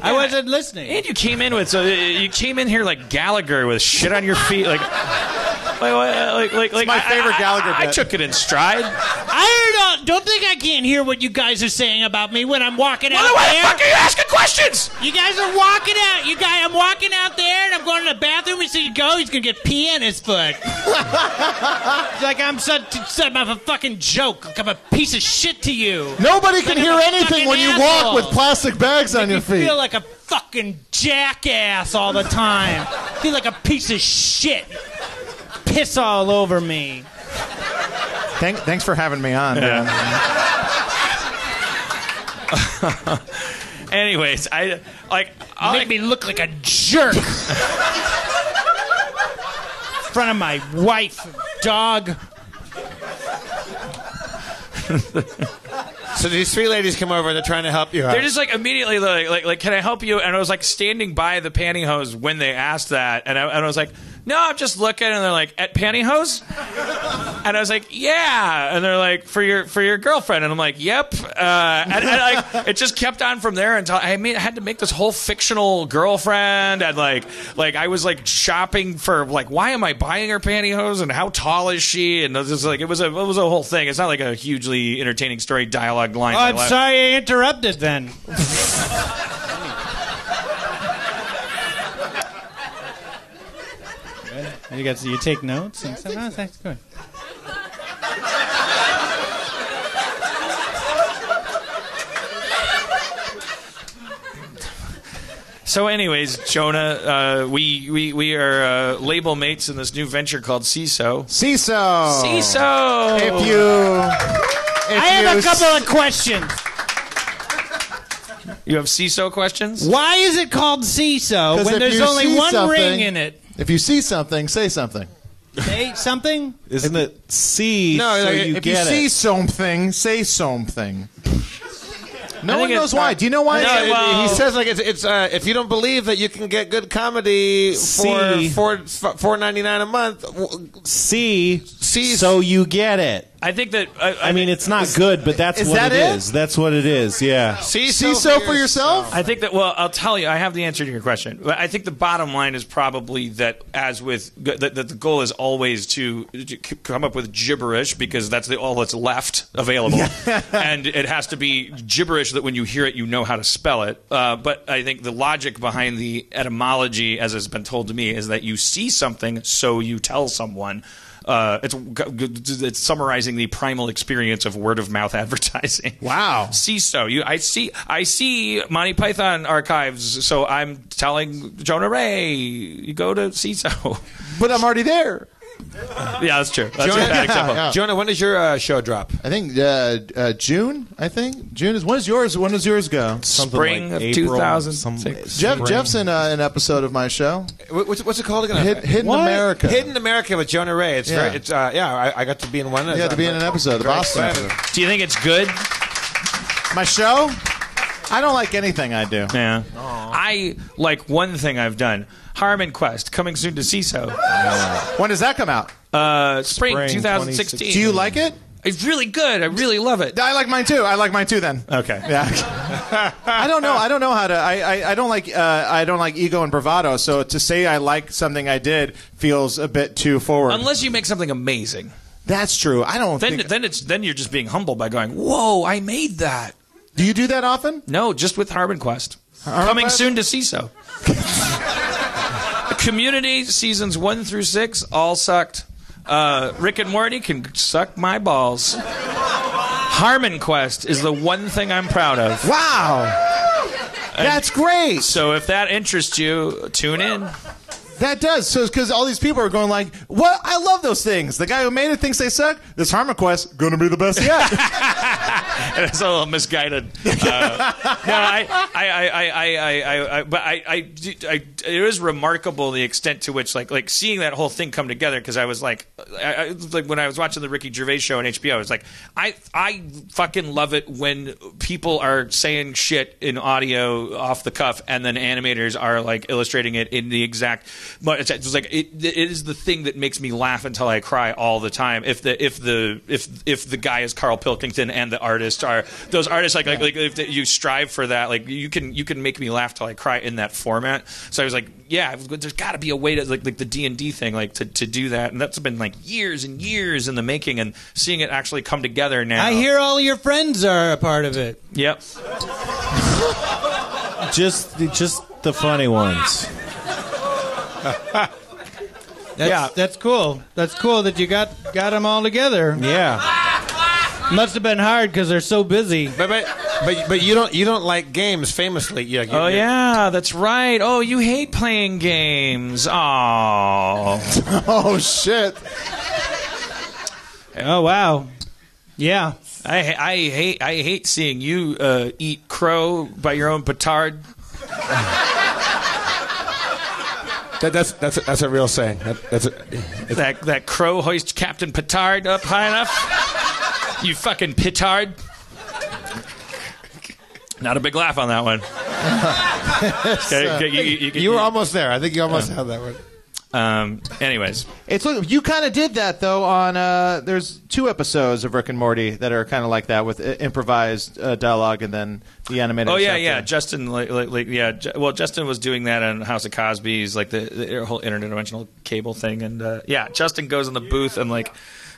I wasn't listening. And you came in here like Gallagher with shit on your feet, like my favorite Gallagher bit. I took it in stride. I don't think I can't hear what you guys are saying about me when I'm walking out there. Why the fuck are you asking questions? You guys are walking out. I'm walking out there and I'm going to the bathroom. He said, "You go." He's gonna get pee on his foot. It's like I'm a fucking joke. Like I'm a piece of shit to you. Nobody can hear anything when you walk with plastic bags on your feet. I feel like a fucking jackass all the time. I feel like a piece of shit. Piss all over me. Thanks for having me on. Yeah. Anyways, Make me look like a jerk in front of my wife, dog. So these 3 ladies come over. They're trying to help you out. They're just like immediately like, can I help you? And I was like standing by the pantyhose when they asked that, and I was like, no, I'm just looking. And they're like, at pantyhose? And I was like, yeah. And they're like, for your girlfriend? And I'm like, yep. And it just kept on from there until I had to make this whole fictional girlfriend, and like I was like shopping for like, why am I buying her pantyhose, and how tall is she? And it was a whole thing. It's not like a hugely entertaining story, dialogue line. Oh, I'm sorry I interrupted then. You take notes and stuff. Oh, that's good. So, anyways, Jonah, we are label mates in this new venture called CISO. CISO. I have a couple of questions. You have CISO questions? Why is it called CISO when there's only one ring in it? If you see something, say something. Say something? Isn't it C? No, so if you see something, say something. No one knows why. Do you know why? No, he says like it's if you don't believe that you can get good comedy for $4.99 a month. C. So you get it. I think that I mean it's not good, but that's what it is. That's what it is. Yeah. See so for yourself. I think that. Well, I'll tell you. I have the answer to your question. But I think the bottom line is probably that, as with that the goal is always to come up with gibberish, because that's all that's left available, and it has to be gibberish that when you hear it, you know how to spell it. But I think the logic behind the etymology, as has been told to me, is that you see something, so you tell someone. It's summarizing the primal experience of word of mouth advertising. Wow. CISO. I see Monty Python archives, so I'm telling Jonah Ray, you go to CISO. But I'm already there. Yeah, that's true. That's a bad example. Yeah. Jonah, when does your show drop? I think June. I think June is. When does yours? When does yours go? Spring of April, 2006. Jeff's in an episode of my show. What's it called again? Hidden America. Hidden America with Jonah Ray. It's Yeah. very. It's I got to be in one. You had to be in an episode, the Boston episode. Do you think it's good? My show? I don't like anything I do. Yeah. I like one thing I've done. Harmon Quest, coming soon to CISO. When does that come out? Spring 2016. Do you like it? It's really good. I really love it. I like mine too. I like mine too. Then. Okay. Yeah. I don't know. I don't know how to. I don't like. I don't like ego and bravado. So to say I like something I did feels a bit too forward. Unless you make something amazing. That's true. I don't. Then you're just being humble by going, "Whoa, I made that." Do you do that often? No, just with Harmon Quest. Coming soon to CISO. Community seasons 1 through 6 all sucked. Rick and Morty can suck my balls. Harmon Quest is the one thing I'm proud of. Wow. That's great. So if that interests you, tune in. That does. So because all these people are going like, "What? I love those things." The guy who made it thinks they suck. This Harmon Quest gonna be the best yet. It's a little misguided. It is remarkable the extent to which, like seeing that whole thing come together. Because I was like when I was watching the Ricky Gervais show on HBO, I was like, I fucking love it when people are saying shit in audio off the cuff, and then animators are like illustrating it in the exact. But it's like it is the thing that makes me laugh until I cry all the time. If the guy is Carl Pilkington and the artists are those artists, like if you strive for that, like you can make me laugh till I cry in that format. So I was like, yeah, there's got to be a way to like the D&D thing, like to do that, and that's been like years and years in the making, and seeing it actually come together now. I hear all your friends are a part of it. Yep. Just the funny ones. That's cool. That's cool that you got them all together. Yeah. Must have been hard because they're so busy. But you don't like games famously. Yeah, that's right. Oh, you hate playing games. Oh. Oh shit. Oh wow. Yeah. I hate seeing you eat crow by your own petard. That's a real saying. That crow hoist Captain Petard up high enough. You fucking petard. Not a big laugh on that one. You were almost there. I think you almost had that one. Anyways, You kind of did that though on there's 2 episodes of Rick and Morty that are kind of like that with improvised dialogue and then the animated. Oh stuff yeah. there. Justin, well, Justin was doing that on House of Cosby's, like the whole interdimensional cable thing, and Justin goes in the booth and like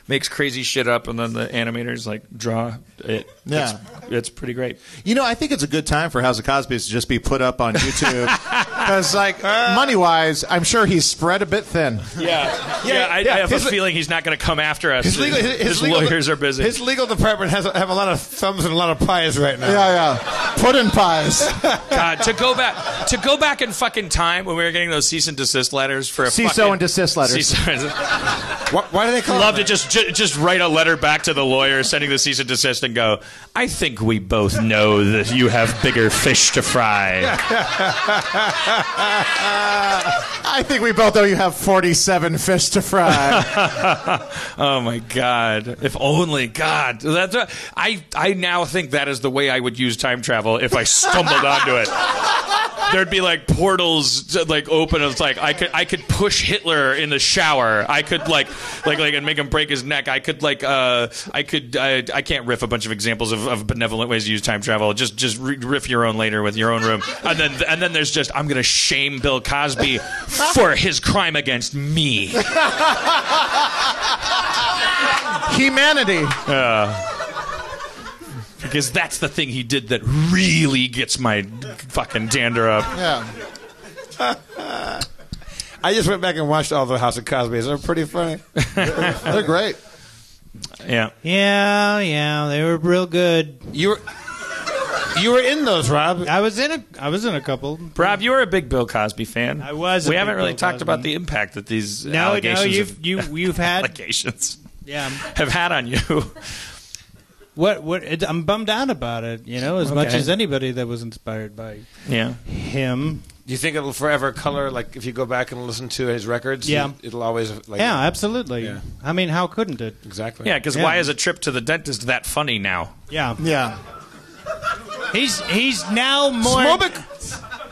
makes crazy shit up, and then the animators like draw it. Yeah, it's pretty great. You know, I think it's a good time for House of Cosby to just be put up on YouTube because, like, money-wise, I'm sure he's spread a bit thin. I have a feeling he's not going to come after us. His lawyers are busy. His legal department have a lot of thumbs and a lot of pies right now. Yeah. Pudding pies. God, to go back in fucking time when we were getting those cease and desist letters for a CISO and desist letters. Why do they call love it to just write a letter back to the lawyer sending the cease and desist and go, I think we both know that you have bigger fish to fry. I think we both know you have 47 fish to fry. Oh my God! If only God. I now think that is the way I would use time travel if I stumbled onto it. There'd be like portals like open. It's like I could push Hitler in the shower. I could like and make him break his neck. I could I can't riff a bunch of examples of benevolent ways to use time travel. Just riff your own later with your own room. And then there's just I'm gonna shame Bill Cosby for his crime against me. Humanity. Because that's the thing he did that really gets my fucking dander up. Yeah. I just went back and watched all the House of Cosby's. They're pretty funny. They're great. Yeah. Yeah, they were real good. You were. You were in those, Rob. I was in a couple. Rob, you were a big Bill Cosby fan. I was. We haven't really talked about the impact that these allegations you've had allegations yeah have had on you. I'm bummed out about it, as much as anybody that was inspired by him. Do you think it'll forever color, like, if you go back and listen to his records? Yeah. It'll always, like... Yeah, absolutely. Yeah. I mean, how couldn't it? Exactly. Yeah, because why is a trip to the dentist that funny now? Yeah. Yeah. He's now more...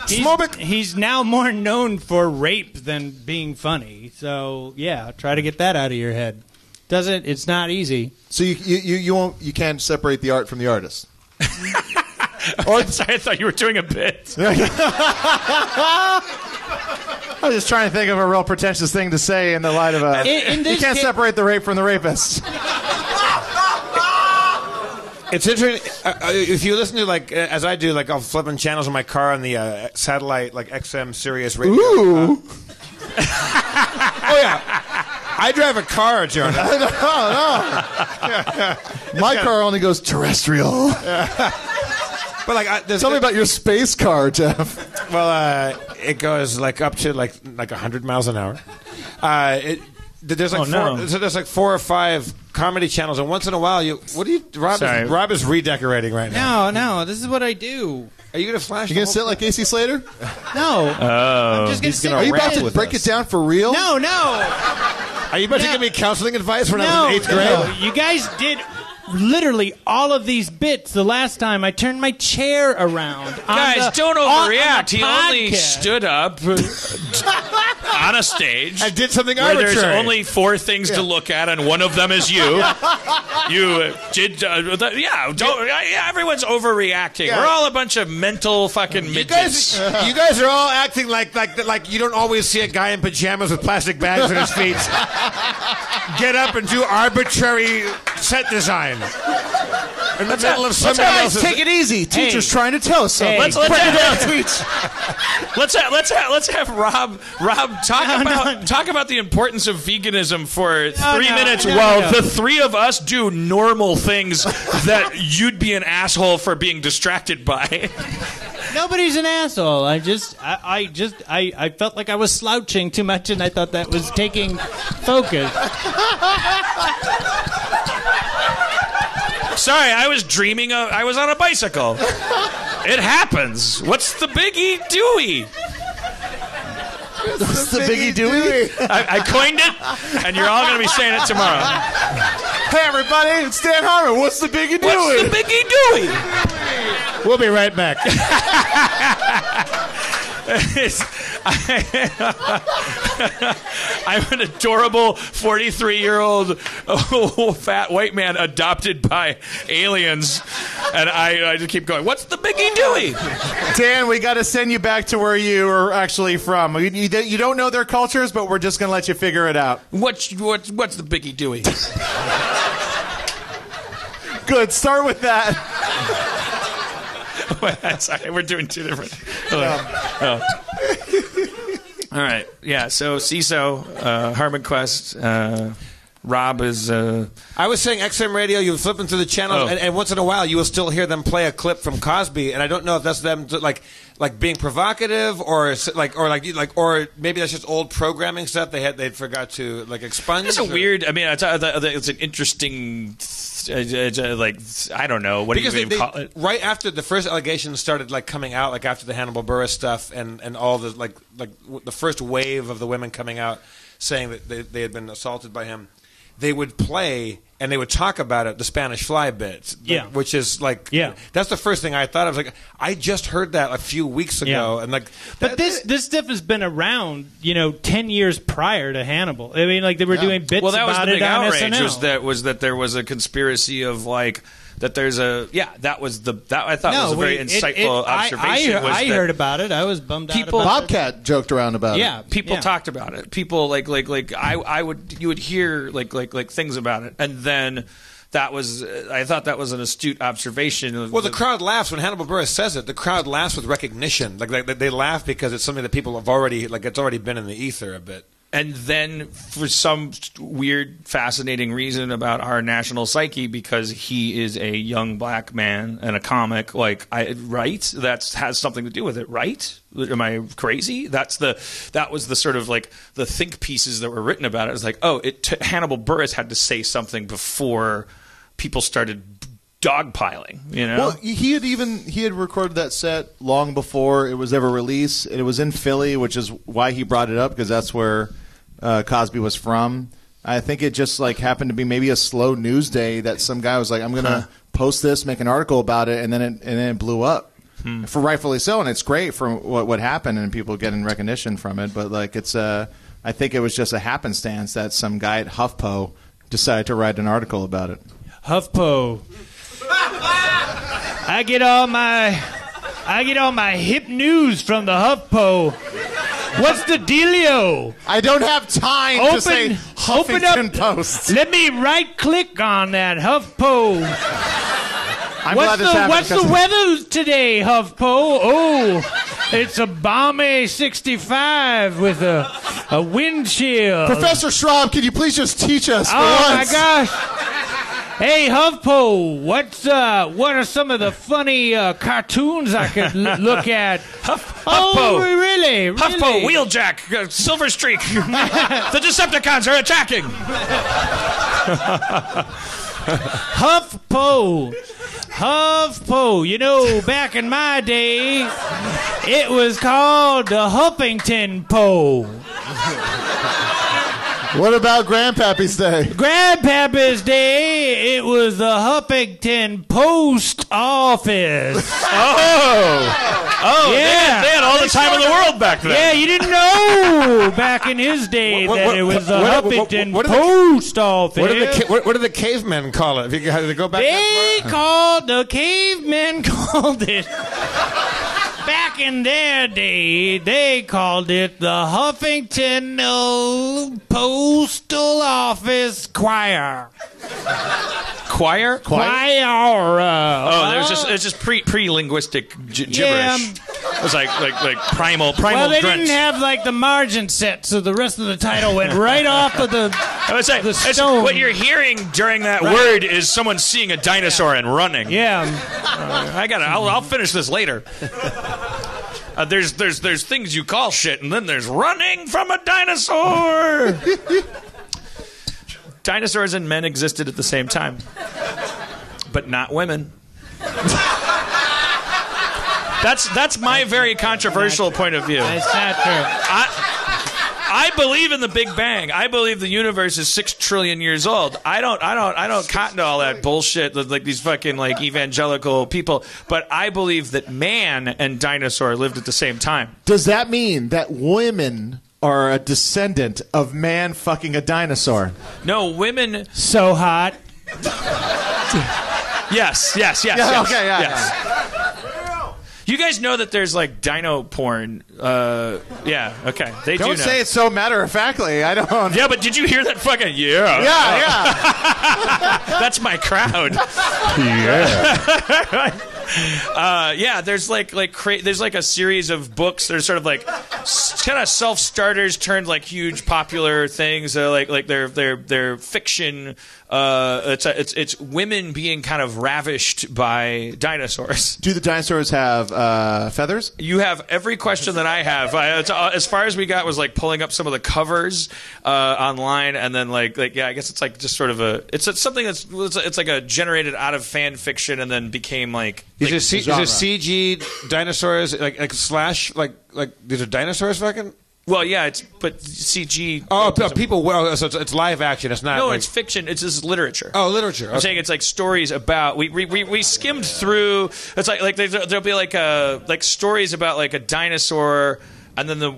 He's now more known for rape than being funny. So, yeah, try to get that out of your head. It's not easy. So you can't separate the art from the artist. Sorry, I thought you were doing a bit. I was just trying to think of a real pretentious thing to say in the light of a. You can't separate the rape from the rapist. It's interesting if you listen to, like, as I do, like, I'll flip on channels in my car on the satellite, like XM Sirius radio. Ooh. Oh yeah. I drive a car, Jonah. No. My car only goes terrestrial. But like, tell me about your space car, Jeff. Well, it goes like up to like 100 miles an hour. There's like 4 or 5 comedy channels, and once in a while, Rob is redecorating right now. No, this is what I do. Are you gonna flash? You gonna sit like AC Slater? No. Oh, I'm just gonna sit. Are you about to break it down for real? No. Are you about to give me counseling advice when I was in 8th grade? No. You guys did literally all of these bits the last time I turned my chair around. Guys, don't overreact. He only podcast. stood up on a stage. I did something where arbitrary. There's only 4 things to look at, and one of them is you. You did, everyone's overreacting. Yeah. We're all a bunch of mental fucking midgets. You guys are all acting like you don't always see a guy in pajamas with plastic bags on his feet get up and do arbitrary set design. In the middle of somebody else's... Take it easy. Teacher's trying to tell us something. Let's have Rob talk about the importance of veganism for 3 minutes while the 3 of us do normal things that you'd be an asshole for being distracted by. Nobody's an asshole. I felt like I was slouching too much, and I thought that was taking focus. Sorry, I was dreaming I was on a bicycle. It happens. What's the biggie Dewey? What's the biggie Dewey? I coined it, and you're all going to be saying it tomorrow. Hey, everybody, it's Dan Harmon. What's the biggie Dewey? What's the biggie Dewey? We'll be right back. I'm an adorable 43-year-old fat white man adopted by aliens, and I just keep going, what's the biggie Dewey? Dan, we got to send you back to where you are actually from. You don't know their cultures, but we're just going to let you figure it out. What's the biggie Dewey? Good, start with that. Sorry, we're doing 2 different... All right. Yeah, so CISO, Harmon Quest, Rob is... I was saying XM Radio, you're flipping through the channels, and once in a while you will still hear them play a clip from Cosby, and I don't know if that's them like being provocative or maybe that's just old programming stuff they forgot to expunge. It's a weird... I mean, it's an interesting... I don't know. What do you even call it? Right after the first allegations started coming out, after the Hannibal Buress stuff and all the the first wave of the women coming out saying that they had been assaulted by him, they would play and they would talk about it, the Spanish Fly bits, which is that's the first thing I thought. I was like, I just heard that a few weeks ago, and but this stuff has been around, 10 years prior to Hannibal. I mean, they were doing bits about it. Well, that was the big outrage. SNL. Was that there was a conspiracy of that there's a that I thought was a very insightful observation. I heard about it. I was bummed out. Bobcat joked around about it. Yeah, people talked about it. People you would hear things about it, and then I thought that was an astute observation. Well, the crowd laughs when Hannibal Buress says it. The crowd laughs with recognition. They laugh because it's something that people have already it's already been in the ether a bit. And then for some weird, fascinating reason about our national psyche, because he is a young black man and a comic, right? That has something to do with it, right? Am I crazy? That was the sort of like the think pieces that were written about it. It was like, Hannibal Buress had to say something before people started dogpiling, Well, he had recorded that set long before it was ever released, and it was in Philly, which is why he brought it up, because that's where Cosby was from. I think it just like happened to be maybe a slow news day that some guy was like, I'm going to post this, make an article about it, and then it blew up. For rightfully so, and it's great for what happened and people getting recognition from it. But like I think it was just a happenstance that some guy at HuffPo decided to write an article about it. HuffPo. I get all my hip news from the HuffPo. What's the dealio? I don't have time to say Huffington Post. Let me right-click on that HuffPo. What's the weather today, HuffPo? Oh, it's a balmy 65 with a wind chill. Professor Schrab, can you please just teach us for once? Oh, my gosh. Hey, HuffPo, what are some of the funny cartoons I could look at? HuffPo. Oh, really? HuffPo, Wheeljack, Silver Streak. The Decepticons are attacking. HuffPo. Back in my day, it was called the Huffington Po. What about Grandpappy's Day? Grandpappy's Day, it was the Huffington Post Office. Oh, yeah. They had all the time in the world back then. Yeah, you didn't know back in his day that it was the Huffington Post Office. What did the cavemen call it? How did they go back? The cavemen called it. Back in their day, they called it the Huffington Postal Office Choir. Choir? It's just pre-linguistic gibberish. Yeah. It was like primal Well, they grunts. didn't have like the margin set, so the rest of the title went right off of the stone. What you're hearing during that word is someone seeing a dinosaur and running. Yeah. I'll finish this later. There's things you call shit, and then there's running from a dinosaur. Dinosaurs and men existed at the same time, but not women. That's my very controversial point of view. That's not true. I believe in the Big Bang. I believe the universe is 6 trillion years old. I don't cotton to all that bullshit like these fucking like evangelical people. But I believe that man and dinosaur lived at the same time. Does that mean that women are a descendant of man fucking a dinosaur? No, women. So hot. Yes. Yeah, okay, yeah. You guys know that there's like dino porn. Yeah, okay. They don't do know. say it so matter-of-factly. I don't. Yeah, but did you hear that fucking yeah? Yeah. That's my crowd. Yeah. There's there's like a series of books. There's sort of like kind of self-starters turned like huge popular things. Like they're fiction. It's women being kind of ravished by dinosaurs. Do the dinosaurs have feathers? You have every question that I have. As far as we got was like pulling up some of the covers online, and then I guess it's like just sort of it's something it's like a generated out of fan fiction, and then became like. Is it CG dinosaurs like slash like these are dinosaurs fucking? Well, yeah, but CG. Oh, people. Well, so it's live action. It's not. No, like, it's fiction. It's just literature. Oh, literature. Okay. I'm saying it's like stories about. We skimmed through. It's like there'll be like stories about like a dinosaur. And then it's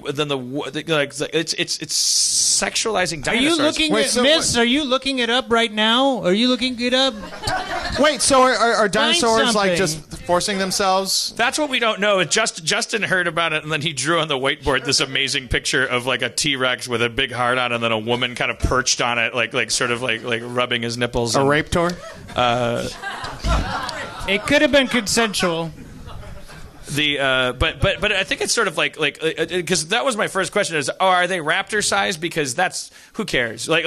sexualizing dinosaurs. Are you looking at Miss? Are you looking it up right now? Are you looking it up? Wait, so are dinosaurs like just forcing themselves? That's what we don't know. Justin heard about it, and then he drew on the whiteboard this amazing picture of like a T-Rex with a big heart on, and then a woman kind of perched on it, like sort of like rubbing his nipples. A rape tour? It could have been consensual. But I think it's sort of like because that was my first question is are they raptor sized, because that's who cares well,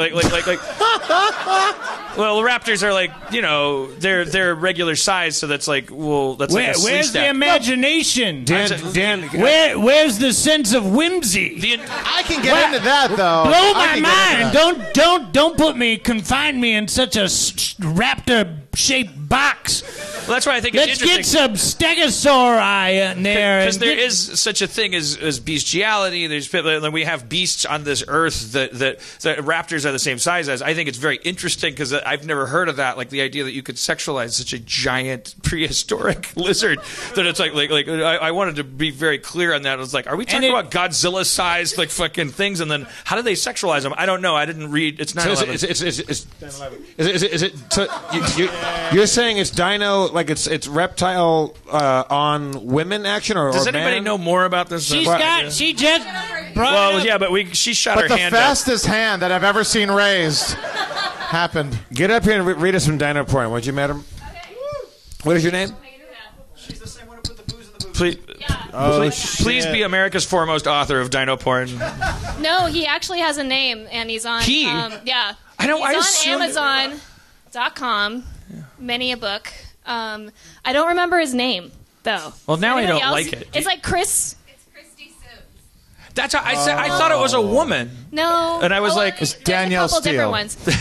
raptors are like, you know, they're regular size, so that's like, well, that's like a where's the imagination? Dan, where's the sense of whimsy? I can get into that though. Blow my mind. Don't confine me in such a raptor-shaped box. Well, that's why I think Let's it's interesting. get some stegosauri in there. Because there is such a thing as bestiality. We have beasts on this earth that raptors are the same size as. I think it's very interesting because I've never heard of that. Like the idea that you could sexualize such a giant prehistoric lizard. That it's like I wanted to be very clear on that. It's like, are we talking about Godzilla-sized like fucking things? And then how do they sexualize them? I don't know. I didn't read. It's 9/11. You're saying it's dino, like it's reptile on women action, or does or anybody man? know more about this? She just brought well, it up. yeah, but she shot But her the hand up. fastest hand that I've ever seen raised happened. Get up here and read us some dino porn, would you, madam? What is your name? She's the same one who put the booze in the Please, please be America's foremost author of dino porn. No, he actually has a name, and he's on. He? Yeah. I know. He's on Amazon.com. Many a book. I don't remember his name though. Well, now I Anybody don't else? like it. It's like Chris. That's how I said. I thought it was a woman. No. And I was like, there's Danielle a couple Steele. different ones. He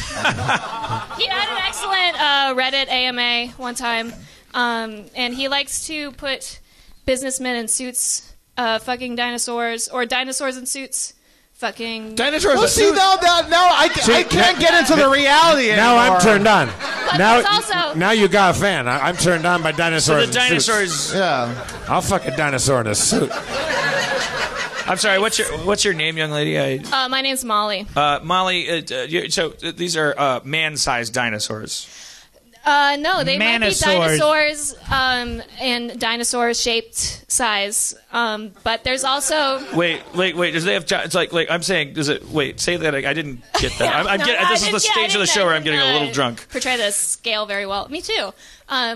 had an excellent Reddit AMA one time, and he likes to put businessmen in suits fucking dinosaurs, or dinosaurs in suits fucking Dinosaurs. Well, see, now I can't get into the reality anymore. Now I'm turned on. there's also- Now you got a fan. I'm turned on by so dinosaurs. the dinosaurs. in suits. Yeah. I'll fuck a dinosaur in a suit. I'm sorry. What's your name, young lady? my name's Molly. Molly. So these are man-sized dinosaurs. No, they might be Manosaurs. dinosaurs in dinosaur-shaped size. But there's also... Wait. Does they have? It's like I'm saying. Does it? Wait. Say that. I didn't get that. I'm No, getting. I This is the didn't- yeah, I stage of the didn't- show where I I'm getting a didn't, little drunk. Portray the scale very well. Me too. Yeah,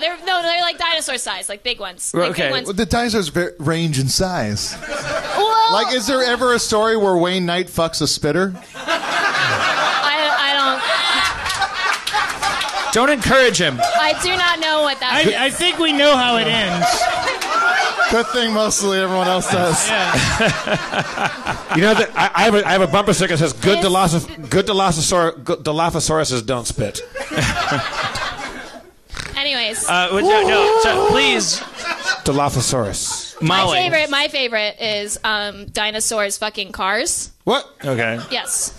they're like dinosaur size, like big ones. Like Okay. big ones. Well, the dinosaurs range in size. Well, Like, is there ever a story where Wayne Knight fucks a spitter? I Don't encourage him. I do not know what that is. I think we know how it ends. Good thing mostly everyone else does. You know that I have a bumper sticker that says "Good Dilophosaurus don't spit." Anyways, No. So please, Dilophosaurus. Molly. my favorite is dinosaurs fucking cars. What? Okay. Yes.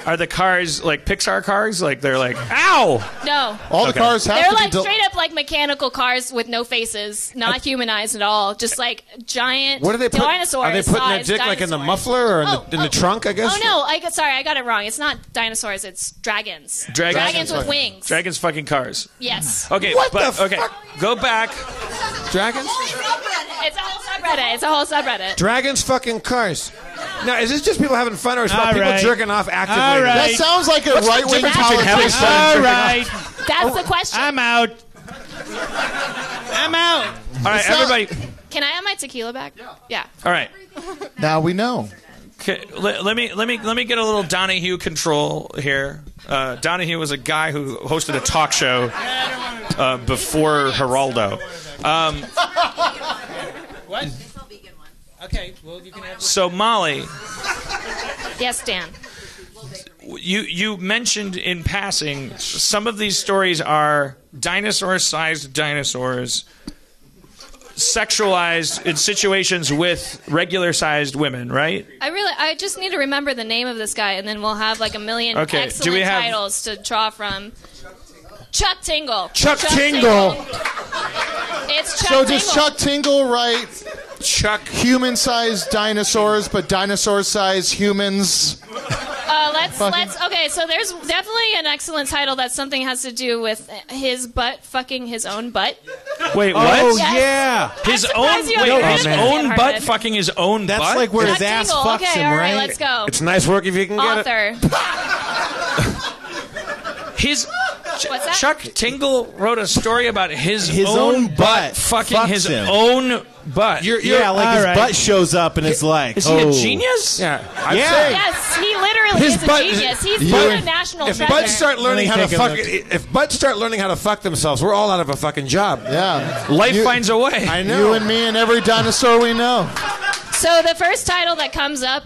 Are the cars like Pixar cars? Like they're like, ow! No. All the cars have They're to like be... straight up like mechanical cars with no faces, not humanized at all. Just like giant What are they putting? dinosaurs. Are they putting their sized dick like in the dinosaurs. muffler or in the trunk? I guess. Oh no! Sorry, I got it wrong. It's not dinosaurs. It's dragons. Dragons with wings. Dragons fucking cars. Yes. Okay, okay. Go back. Dragons. It's a whole subreddit. It's a whole subreddit. Dragons fucking cars. Now, is this just people having fun, or is it about All people right. jerking off actively? All right. That sounds like a right-wing difference between having politician. fun? All right. That's the question. I'm out. I'm out. All right, everybody. Can I have my tequila back? Yeah. All right. Now we know. Okay, let me get a little Donahue control here. Donahue was a guy who hosted a talk show before Geraldo. What? Okay, well, you can have. So Molly, Yes, Dan. you mentioned in passing some of these stories are dinosaur-sized dinosaurs sexualized in situations with regular-sized women, right? I just need to remember the name of this guy, and then we'll have like a million Okay, do excellent we have- titles to draw from. Chuck Tingle. Chuck Tingle. It's Chuck So Tingle. does Chuck Tingle write Chuck. human-sized dinosaurs, but dinosaur-sized humans? Let's okay, so there's definitely an excellent title that something has to do with his butt fucking his own butt. Wait, what? Oh, Yes. yeah. His I'm own surprised you haven't heard of his it. own Heard butt of it. fucking his own That's butt? like where Chuck his ass Tingle. fucks Okay, him, all right, right? let's go. It's nice work if you can get it. Author. His What's that? Chuck Tingle wrote a story about his own butt fucking fucks his him. own butt. Yeah, like his butt shows up and it's like, Is he a genius? Yeah. Yes, he literally is a genius. He's a national If treasure. butts start learning how to take a fuck, look. if butts start learning how to fuck themselves, we're all out of a fucking job. Yeah. Life finds a way. I know. You and me and every dinosaur we know. So the first title that comes up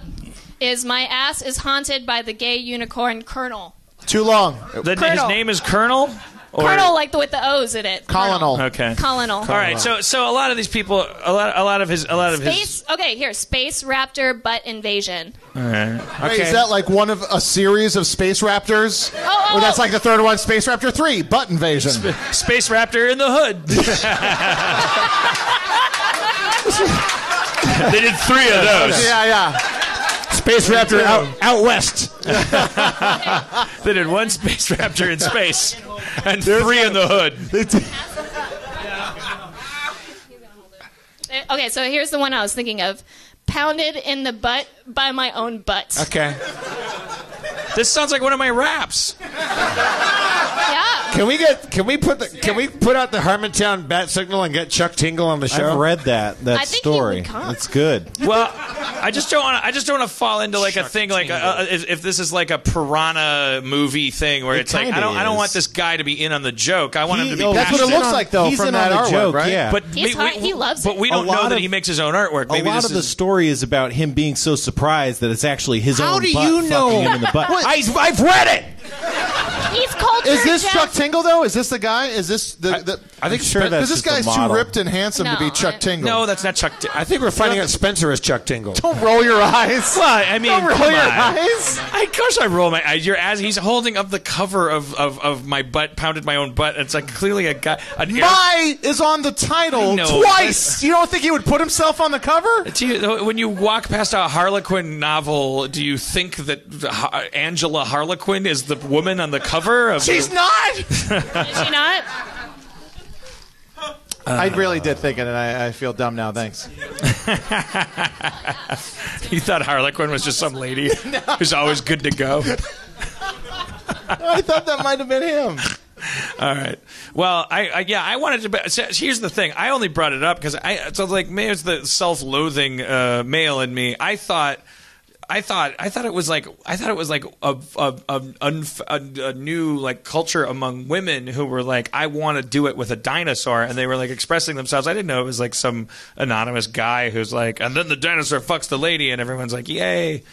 is "My Ass is Haunted by the Gay Unicorn Colonel." Too long. His Colonel. name is Colonel? Or- Colonel, like with the O's in it. Colonel. Okay. Colonel. All right, so a lot of these people, a lot of his. Space. Okay, here, Space Raptor Butt Invasion. All right. Wait, is that like one of a series of Space Raptors? Or that's like the third one, Space Raptor 3, Butt Invasion. Space Raptor in the hood. They did 3 of those. Yeah. Space Raptor out west. They did 1 Space Raptor in space and 3 in the hood. Okay, so here's the one I was thinking of. Pounded in the butt by my own butt. Okay. This sounds like one of my raps. Yeah. Can we put out the Harmontown bat signal and get Chuck Tingle on the show? I've read that I think he story. would come. It's good. Well, I just don't want to fall into like a thing like if this is like a piranha movie thing where it's like I don't want this guy to be in on the joke. I want him to be. That's what it looks like though He's from in that on the artwork, joke, right? yeah. But He loves But it. we don't A lot know that of- he makes his own artwork. A Maybe lot this of the is. story is about him being so surprised that it's actually his How own do butt you know? fucking him in the butt. I've read it. He's cultured. Is this Jeff. Chuck Tingle though? Is this the guy? Is this the I think sure because that's this just guy's the too model. ripped and handsome to be No, Chuck Tingle. No, that's not Chuck. I think we're finding out Spencer is Chuck Tingle. Don't roll your eyes. Well, I mean, Don't roll come your on. eyes. Of course I roll my eyes. You're as he's holding up the cover of my butt, pounded my own butt. It's like clearly a guy. My is on the title I know. twice. You don't think he would put himself on the cover? When you walk past a Harlequin novel, do you think that Angela Harlequin is the woman on the cover? She's not. Is she not? I really did think it, and I feel dumb now. Thanks. You thought Harlequin was just some lady who's always good to go. I thought that might have been him. All right. Well, I wanted to. So here's the thing. I only brought it up because maybe it's the self-loathing male in me. I thought it was like a new like culture among women who were like, I want to do it with a dinosaur, and they were like expressing themselves. I didn't know it was like some anonymous guy who's like, and then the dinosaur fucks the lady, and everyone's like, yay.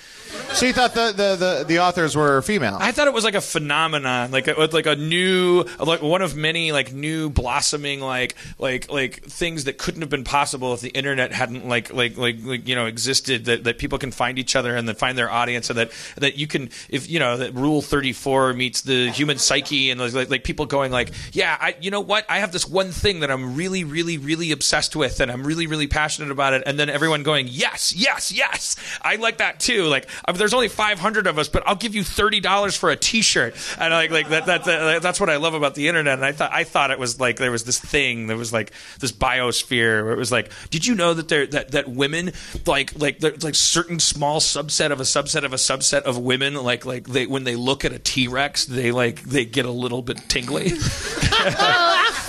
So you thought the authors were female? I thought it was like a phenomenon, like a new, like one of many like new blossoming like things that couldn't have been possible if the internet hadn't like existed. That people can find each other and then find their audience, and that you can, if that Rule 34 meets the human psyche, and like people going like, yeah, you know what, I have this one thing that I'm really really really obsessed with, and I'm really really passionate about it, and then everyone going, yes, I like that too. Like, there's only 500 of us, but I'll give you $30 for a T-shirt, and like that's what I love about the internet. And I thought it was like there was this thing, there was like this biosphere where it was like, did you know that that women there's like certain small subset of a subset of a subset of women like they when they look at a T-Rex they get a little bit tingly.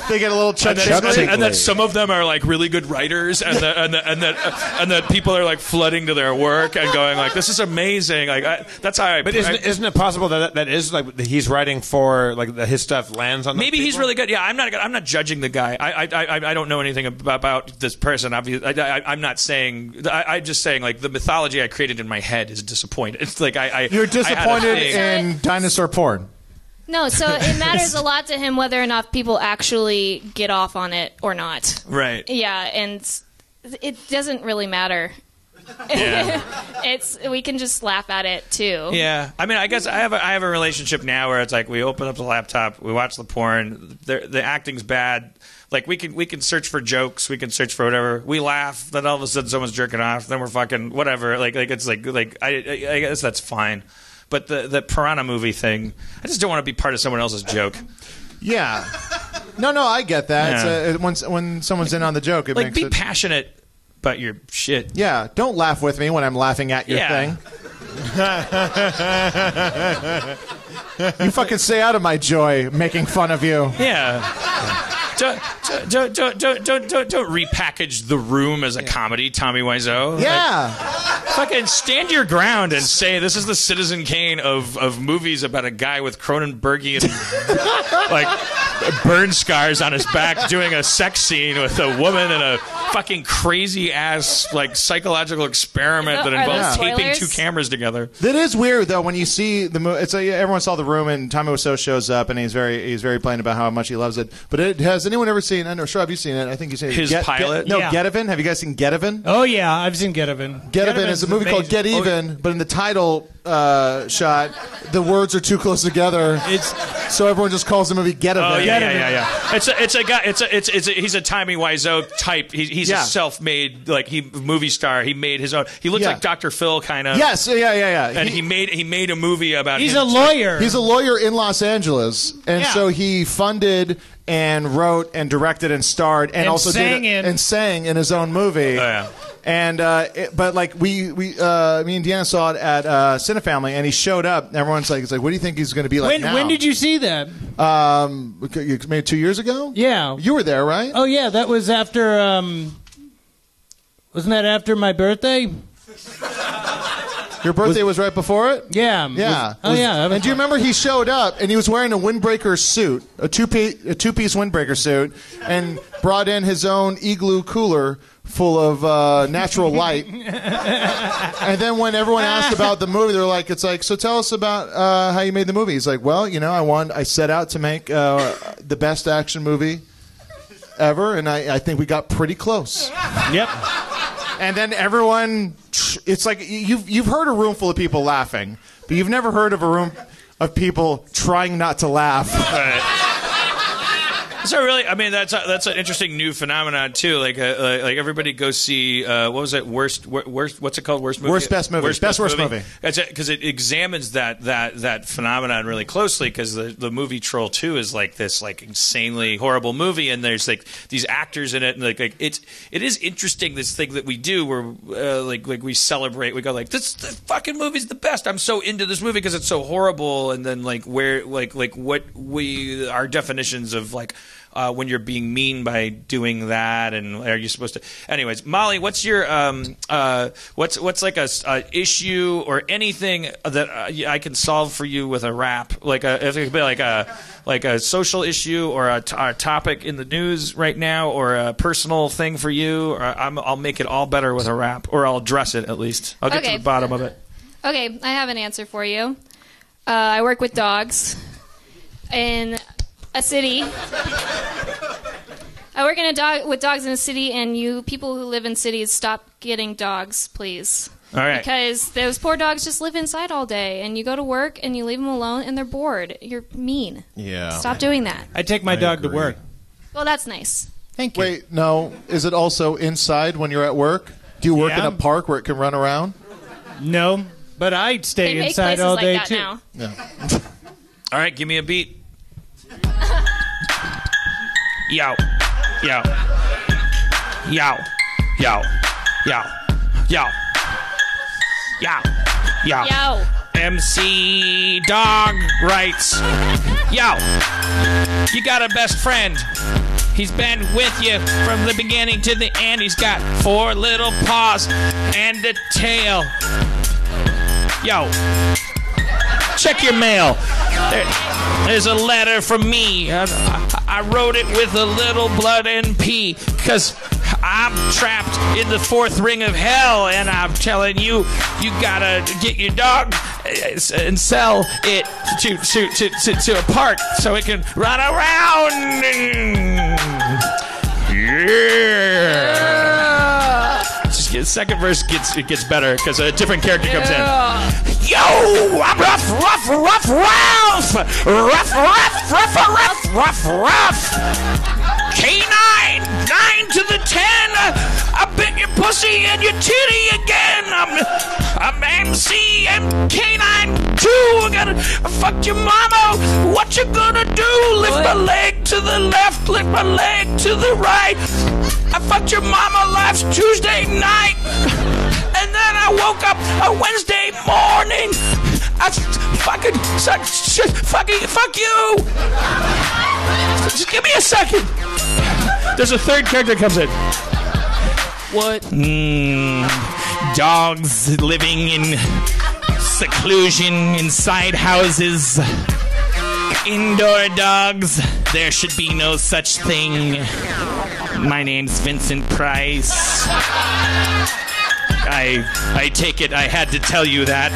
They get a little and that some of them are like really good writers, and that people are like flooding to their work and going like, this is amazing. Like that's how I. But isn't it possible that is like he's writing for like his stuff lands on? Maybe those he's people? really good. Yeah, I'm not judging the guy. I don't know anything about this person. Obviously, I'm not saying. I'm just saying like the mythology I created in my head is disappointed. It's like You're disappointed in dinosaur porn. No, so it matters a lot to him whether or not people actually get off on it or not. Right. Yeah, and it doesn't really matter. Yeah. We can just laugh at it too. Yeah, I mean, I guess I have a relationship now where it's like we open up the laptop, we watch the porn, the acting's bad. Like we can search for jokes, we can search for whatever. We laugh, then all of a sudden someone's jerking off, then we're fucking whatever. Like it's like I guess that's fine. But the piranha movie thing, I just don't want to be part of someone else's joke. Yeah. No, I get that. Yeah. It's, when someone's in on the joke, it Like, makes be it... passionate about your shit. Yeah, don't laugh with me when I'm laughing at your thing. You fucking stay out of my joy making fun of you. Yeah. Don't repackage The Room as a comedy, Tommy Wiseau. Yeah. Fucking stand your ground and say this is the Citizen Kane of movies about a guy with Cronenbergian like burn scars on his back doing a sex scene with a woman in a fucking crazy ass like psychological experiment that involves taping two cameras together. That is weird though when you see the movie. It's everyone saw The Room and Tommy Wiseau shows up and he's very plain about how much he loves it. But has anyone ever seen? I know Schrab, you've seen it. I think you seen his pilot. Yeah. Getevin. Have you guys seen Getevin? Oh yeah, I've seen Getevin. Getevin is a movie called Get Even, but in the title shot, the words are too close together. So everyone just calls the movie Getevin. Oh yeah. It's a guy. He's a Tommy Wiseau type. He's a self-made movie star. He made his own. He looks like Dr. Phil kind of. Yes. Yeah. And he made a movie about. He's a lawyer. He's a lawyer in Los Angeles, and so he funded and wrote and directed and starred and also sang in his own movie. Oh, yeah. And but like me and Deanna saw it at Cinefamily, and he showed up. Everyone's like, "It's like, what do you think he's going to be like now?" When did you see that? Maybe 2 years ago. Yeah, you were there, right? Oh yeah, that was after. Wasn't that after my birthday? Your birthday was right before it? Yeah. Yeah. And do you remember he showed up and he was wearing a windbreaker suit, a two-piece windbreaker suit, and brought in his own igloo cooler full of natural light. And then when everyone asked about the movie, they're like, so tell us about how you made the movie. He's like, well, I set out to make the best action movie ever, and I think we got pretty close. Yep. And then everyone, it's like you've heard a room full of people laughing, but you've never heard of a room of people trying not to laugh. Right. So really, I mean, that's an interesting new phenomenon too. Like everybody go see what was it? Worst? What's it called? Worst movie? Worst best movie. Worst movie. Because it examines that phenomenon really closely. Because the movie Troll 2 is like this insanely horrible movie, and there's like these actors in it, and it is interesting, this thing that we do where we celebrate. We go like, this fucking movie's the best. I'm so into this movie because it's so horrible, and then our definitions of when you're being mean by doing that, and are you supposed to? Anyways, Molly, what's your what's like a issue or anything that I can solve for you with a rap? If it could be like a social issue or a topic in the news right now, or a personal thing for you. Or I'll make it all better with a rap, or I'll address it at least. I'll get to the bottom of it. Okay, I have an answer for you. I work with dogs in a city. I work with dogs in a city, and you people who live in cities, stop getting dogs, please. All right. Because those poor dogs just live inside all day, and you go to work and you leave them alone, and they're bored. You're mean. Yeah. Stop doing that. I take my dog to work. Well, that's nice. Thank you. Wait, no. Is it also inside when you're at work? Do you work in a park where it can run around? No, but I stay inside all day like that too. Now. Yeah. All right, give me a beat. Yo, yo, yo, yo, yo, yo, yo, yo. Yo. MC Dog writes, yo, you got a best friend. He's been with you from the beginning to the end. He's got 4 little paws and a tail. Yo, check your mail. There's a letter from me. I wrote it with a little blood and pee, because I'm trapped in the 4th ring of hell, and I'm telling you, you gotta get your dog and sell it to a park so it can run around. Yeah. Just the second verse gets better because a different character comes in. Yo, I'm rough Ralph! Rough! K9, 9 to the 10. I bit your pussy and your titty again. I'm MC and K9 too. I fucked your mama. What you gonna do? Lift my leg to the left, lift my leg to the right. I fucked your mama last Tuesday night, and then I woke up a Wednesday morning. Fuck you! Just give me a second. There's a third character that comes in. What? Dogs living in seclusion inside houses. Indoor dogs. There should be no such thing. My name's Vincent Price. I take it I had to tell you that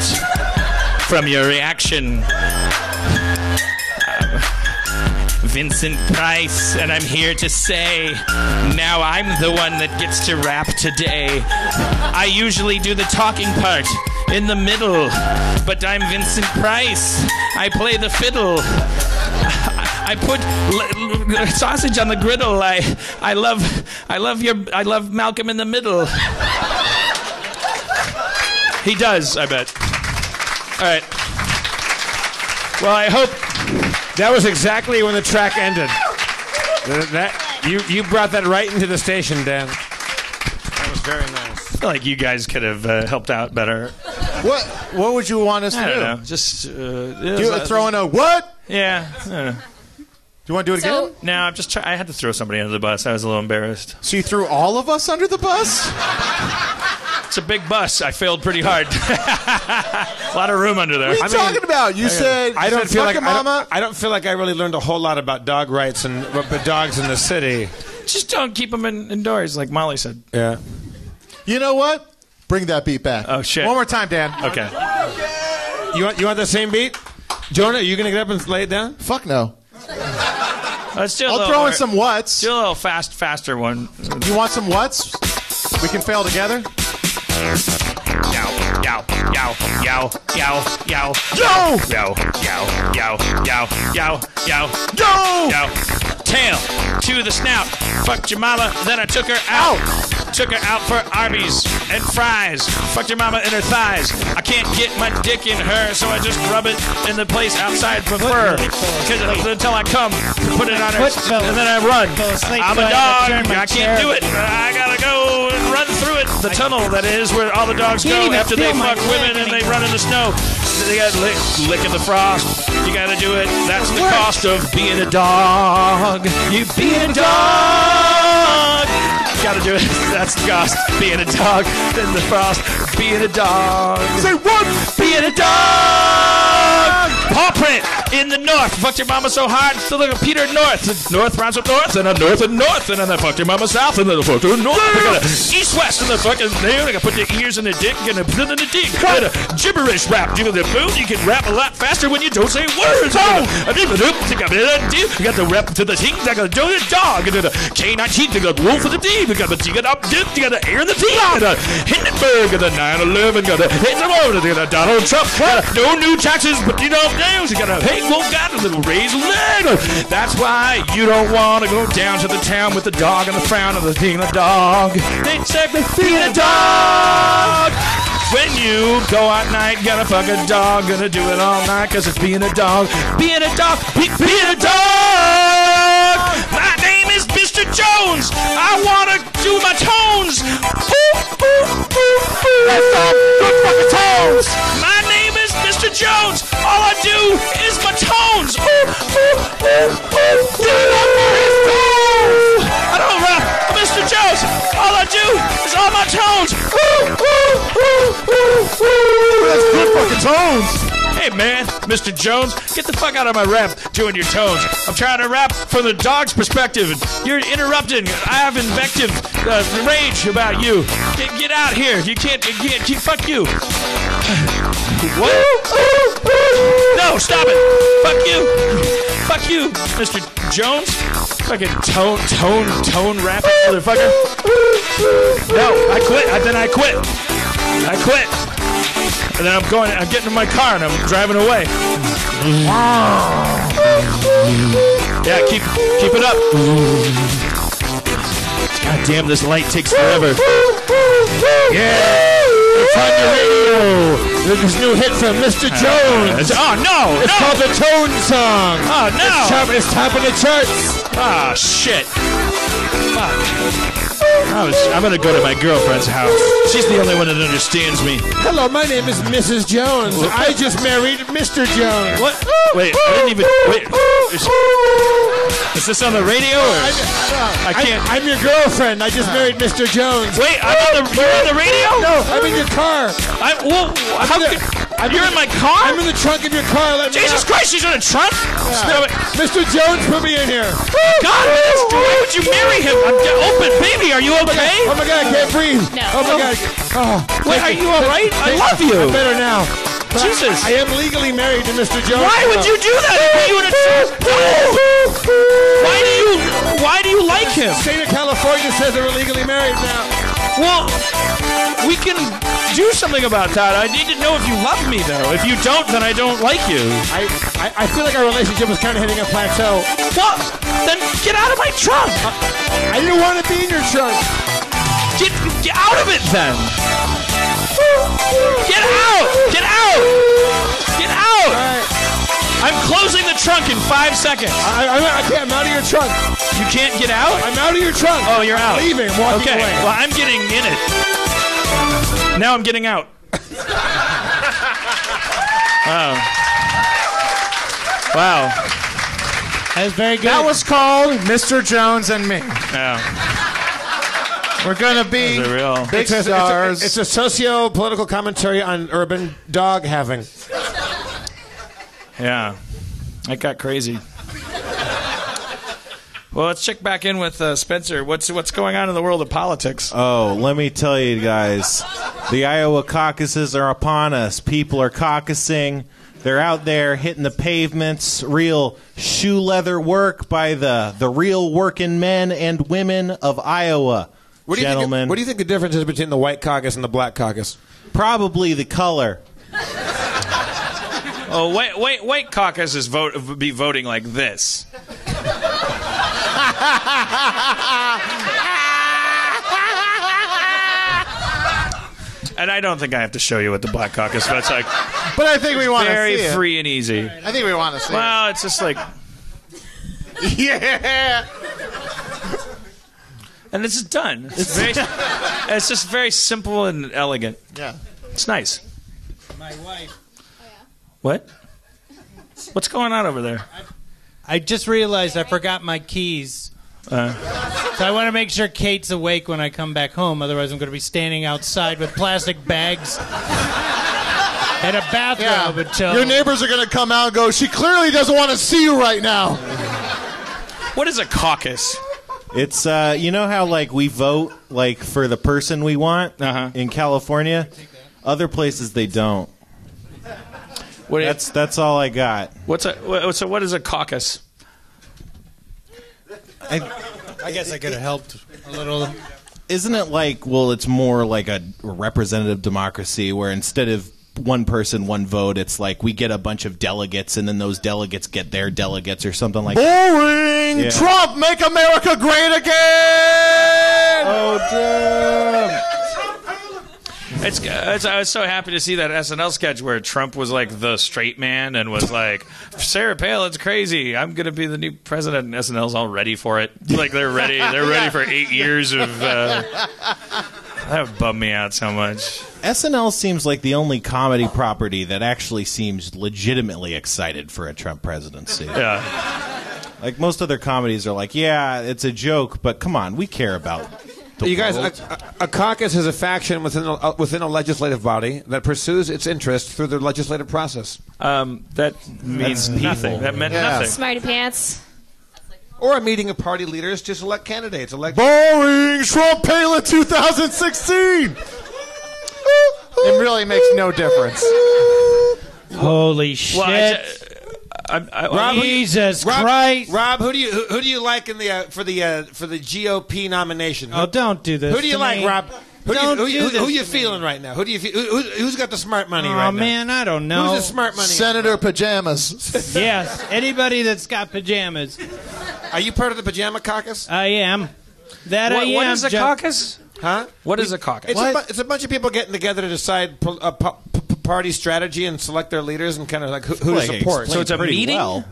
from your reaction. Vincent Price, and I'm here to say, now I'm the one that gets to rap today. I usually do the talking part in the middle, but I'm Vincent Price. I play the fiddle. I put sausage on the griddle. I love Malcolm in the Middle. He does, I bet. All right. Well, I hope that was exactly when the track ended. You brought that right into the station, Dan. That was very nice. I feel like you guys could have helped out better. What would you want us to do? I don't know. Just throw in a what? Yeah. I don't know. Do you want to do it again? No, I'm just I had to throw somebody under the bus. I was a little embarrassed. So you threw all of us under the bus? It's a big bus. I failed pretty hard. A lot of room under there. What are you talking about? You said I don't feel like mama. I don't feel like I really learned a whole lot about dog rights and dogs in the city. Just don't keep them indoors, like Molly said. Yeah. You know what? Bring that beat back. Oh shit! One more time, Dan. Okay. You want the same beat? Jonah, are you gonna get up and lay it down? Fuck no. Let's do I'll throw in some whats. Do a little faster one. You want some whats? We can fail together. Yow, yow, yow, yow, yow, yow. Yo! Yow, yow, yow, yow, yow, yow. Yo! Yow. Tail to the snout. Fucked your mama, then I took her out. Took her out for Arby's and fries. Fucked your mama in her thighs. I can't get my dick in her, so I just rub it in the place outside for fur. Until I come, put it on her, and then I run. I'm a dog. I can't do it. I gotta go and run through it. The tunnel, that is, where all the dogs go after they fuck women and they run in the snow. They got licking the frost. You gotta do it. That's the cost of being a dog. You being a dog. Gotta do it. That's the cost. Being a dog in the frost. Being a dog. Say what? Being a dog. Paw print in the north. Fucked your mama so hard. Still look at Peter North. North rhymes with north, and a north and north, and then I fucked your mama south, and then I fucked her north. I got a east west, and the fucking there. I got put your ears in the dick, and a put in the dick. Got a gibberish rap. You know the boom. You can rap a lot faster when you don't say words. You got the rap to the teeth. I got a dog. And then a K-19. You got a wolf with a D. You got the you got up dip. You got the air in the teeth. Got a Hindenburg. Got a 9/11. Got a Hitler. Got a Donald Trump. Got a no new taxes, but you know nails. You got a hey, well, got a little raised leg. That's why you don't want to go down to the town with the dog and the frown of the being a dog. Exactly, being a dog. When you go out night, gonna fuck a dog, gonna do it all night, cause it's being a dog. Being a dog, being a dog! My name is Mr. Jones! I wanna do my tones! That's all good fucking tones! My name is Mr. Jones! All I do is my tones! I don't rap, Mr. Jones! All I do is all my tones! That's good fucking tones. Hey man, Mr. Jones, get the fuck out of my rap doing your tones. I'm trying to rap from the dog's perspective, and you're interrupting. I have invective rage about you. Get out here. You can't fuck you. What? No, stop it. Fuck you. Fuck you, Mr. Jones. Fucking tone rapping motherfucker. No, I quit. I quit. And then I'm getting in my car and I'm driving away. Yeah, keep it up. God damn, this light takes forever. Yeah, it's on the radio. There's this new hit from Mr. Jones. Oh no, it's called the Tone Song. Oh no, it's top of the charts. Ah shit. Fuck. I'm going to go to my girlfriend's house. She's the only one that understands me. Hello, my name is Mrs. Jones. I just married Mr. Jones. What? Wait, I didn't even... Wait. Is this on the radio? Or? I can't... I'm your girlfriend. I just married Mr. Jones. Wait, you're on the radio? No, I'm in your car. You're in my car? I'm in the trunk of your car. Jesus Christ, she's in the trunk? Yeah. Mr. Jones put me in here. God, why would you marry him? Open, baby, are you okay? Oh my God, I can't breathe. No. Oh my God. Oh, wait, are you all right? I love you. I'm better now. Jesus. I am legally married to Mr. Jones. Why would you do that? Why do you like him? State of California says that we're legally married now. Well, we can do something about that. I need to know if you love me, though. If you don't, then I don't like you. I feel like our relationship was kind of hitting a plateau. Well, then get out of my trunk. I didn't want to be in your trunk. Get out of it, then. Get out! Get out! Get out! Right. I'm closing the trunk in 5 seconds. I can't. I'm out of your trunk. You can't get out? I'm out of your trunk. Oh, you're out. I'm leaving. I'm walking okay. away. Well, I'm getting in it. Now I'm getting out. Wow. That was very good. That was called Mr. Jones and Me. Yeah. We're going to be big stars. It's a socio-political commentary on urban dog having. Yeah. That got crazy. Well, let's check back in with Spencer. What's going on in the world of politics? Oh, let me tell you guys. The Iowa caucuses are upon us. People are caucusing. They're out there hitting the pavements. Real shoe leather work by the real working men and women of Iowa. Gentlemen. What do you think the difference is between the white caucus and the black caucus? Probably the color. Oh, white caucus is be voting like this. And I don't think I have to show you what the black caucus looks like. But I think we want to see it. Very free and easy. I think we want to see it. Well, it's just like... Yeah! And it's done. It's just very simple and elegant. Yeah. It's nice. My wife. What? What's going on over there? I just realized I forgot my keys. So I want to make sure Kate's awake when I come back home. Otherwise, I'm going to be standing outside with plastic bags and a bathrobe until... Your neighbors are going to come out and go, she clearly doesn't want to see you right now. What is a caucus? It's, you know how, like, we vote, like, for the person we want in California? Other places, they don't. That's all I got. So what is a caucus? I guess I could have helped a little. Isn't it like, well, it's more like a representative democracy where instead of one person, one vote, it's like we get a bunch of delegates and then those delegates get their delegates or something like that. Boring! Yeah. Trump, make America great again! Oh, damn. I was so happy to see that SNL sketch where Trump was like the straight man and was like, Sarah Palin's crazy. I'm going to be the new president. And SNL's all ready for it. Like they're ready. They're ready for 8 years of... that would bum me out so much. SNL seems like the only comedy property that actually seems legitimately excited for a Trump presidency. Yeah. Like most other comedies are like, yeah, it's a joke, but come on, we care about you guys, a caucus is a faction within a legislative body that pursues its interest through the legislative process. That means nothing. That meant nothing. Smarty pants. Or a meeting of party leaders to select candidates. Boring! Trump Palin 2016! It really makes no difference. Holy shit! Well, Rob, Jesus Christ! Rob, who do you like in the for the GOP nomination? Oh, don't do this. Who do you like, me. Rob? Who you to feeling me. right now? Who do you who's got the smart money right now? Oh man, I don't know. Who's the smart money? Senator Pajamas. Yes, anybody that's got pajamas. Are you part of the pajama caucus? I am. I am. What is a caucus? Huh? What is a caucus? It's a bunch of people getting together to decide party strategy and select their leaders and kind of like who to support. So it's a meeting? Well.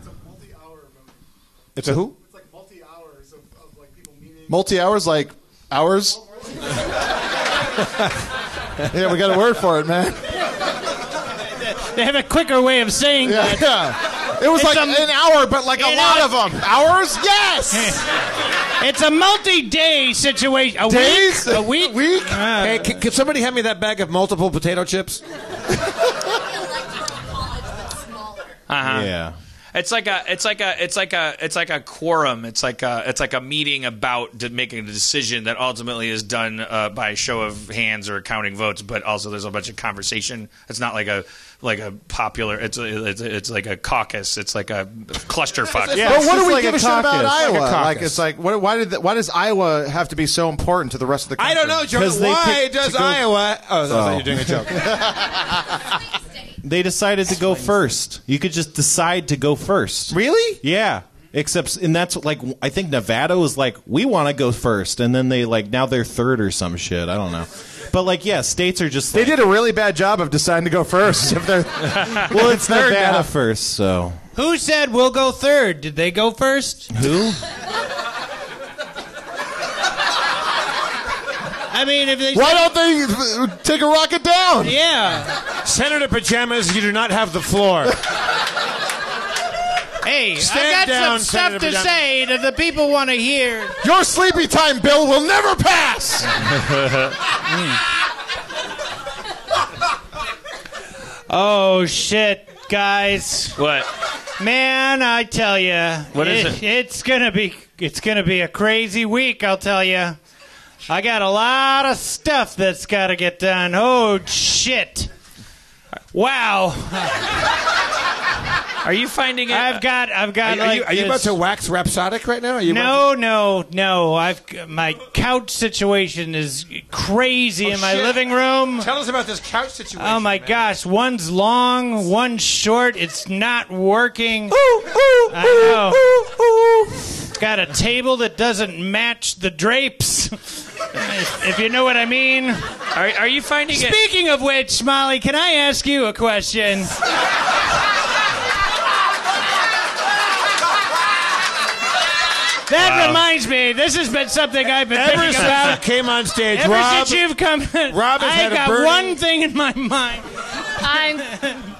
It's a who? It's like multi-hours of like people meeting. Multi-hours, like Hours? Yeah, we got a word for it, man. They have a quicker way of saying that. Yeah. It was like an hour, but like a lot of them. Hours? Yes! It's a multi-day situation. Days? A week? Hey, can somebody hand me that bag of multiple potato chips? Yeah. It's like a quorum. It's like a meeting about making a decision that ultimately is done by a show of hands or counting votes. But also, there's a bunch of conversation. It's not like a popular. It's like a caucus. It's like a clusterfuck. Yeah, but what do we like give a a shit about caucus. Iowa? Like a Like, caucus. it's like, why does Iowa have to be so important to the rest of the country? I don't know, Jonah. 'Cause they Why picked does to go- Iowa... Oh, I thought you were doing a joke. They decided to go first. You could just decide to go first. Really? Yeah. And that's like, I think Nevada was like, we want to go first. And then they now they're third or some shit. I don't know. But yeah, states are just They did a really bad job of deciding to go first. If they're well, it's third Nevada now. first, so. Who said we'll go third? Did they go first? Who? I mean, if they... Why don't they take a rocket down? Yeah. Senator Pajamas, you do not have the floor. Hey, Stand I got down, some stuff Senator to Pajamas. say that the people want to hear. Your sleepy time bill will never pass. Oh, shit, guys. What? Man, I tell you. What is it? It's gonna be a crazy week, I'll tell you. I got a lot of stuff that's got to get done. Oh, shit. Wow. Are you finding it? I've got Are like you about this- to wax rhapsodic right now? Are you No. My couch situation is crazy in my shit. living room. Tell us about this couch situation. Oh my man. gosh, one's long, one's short. It's not working. I know. Got a table that doesn't match the drapes. If you know what I mean. Are you finding it? Speaking of which, Molly, can I ask you a question? That reminds me, this has been something I've been Ever thinking since about. you came on stage, Ever Rob, since you've come, Rob has I had a got burning- one thing in my mind. I'm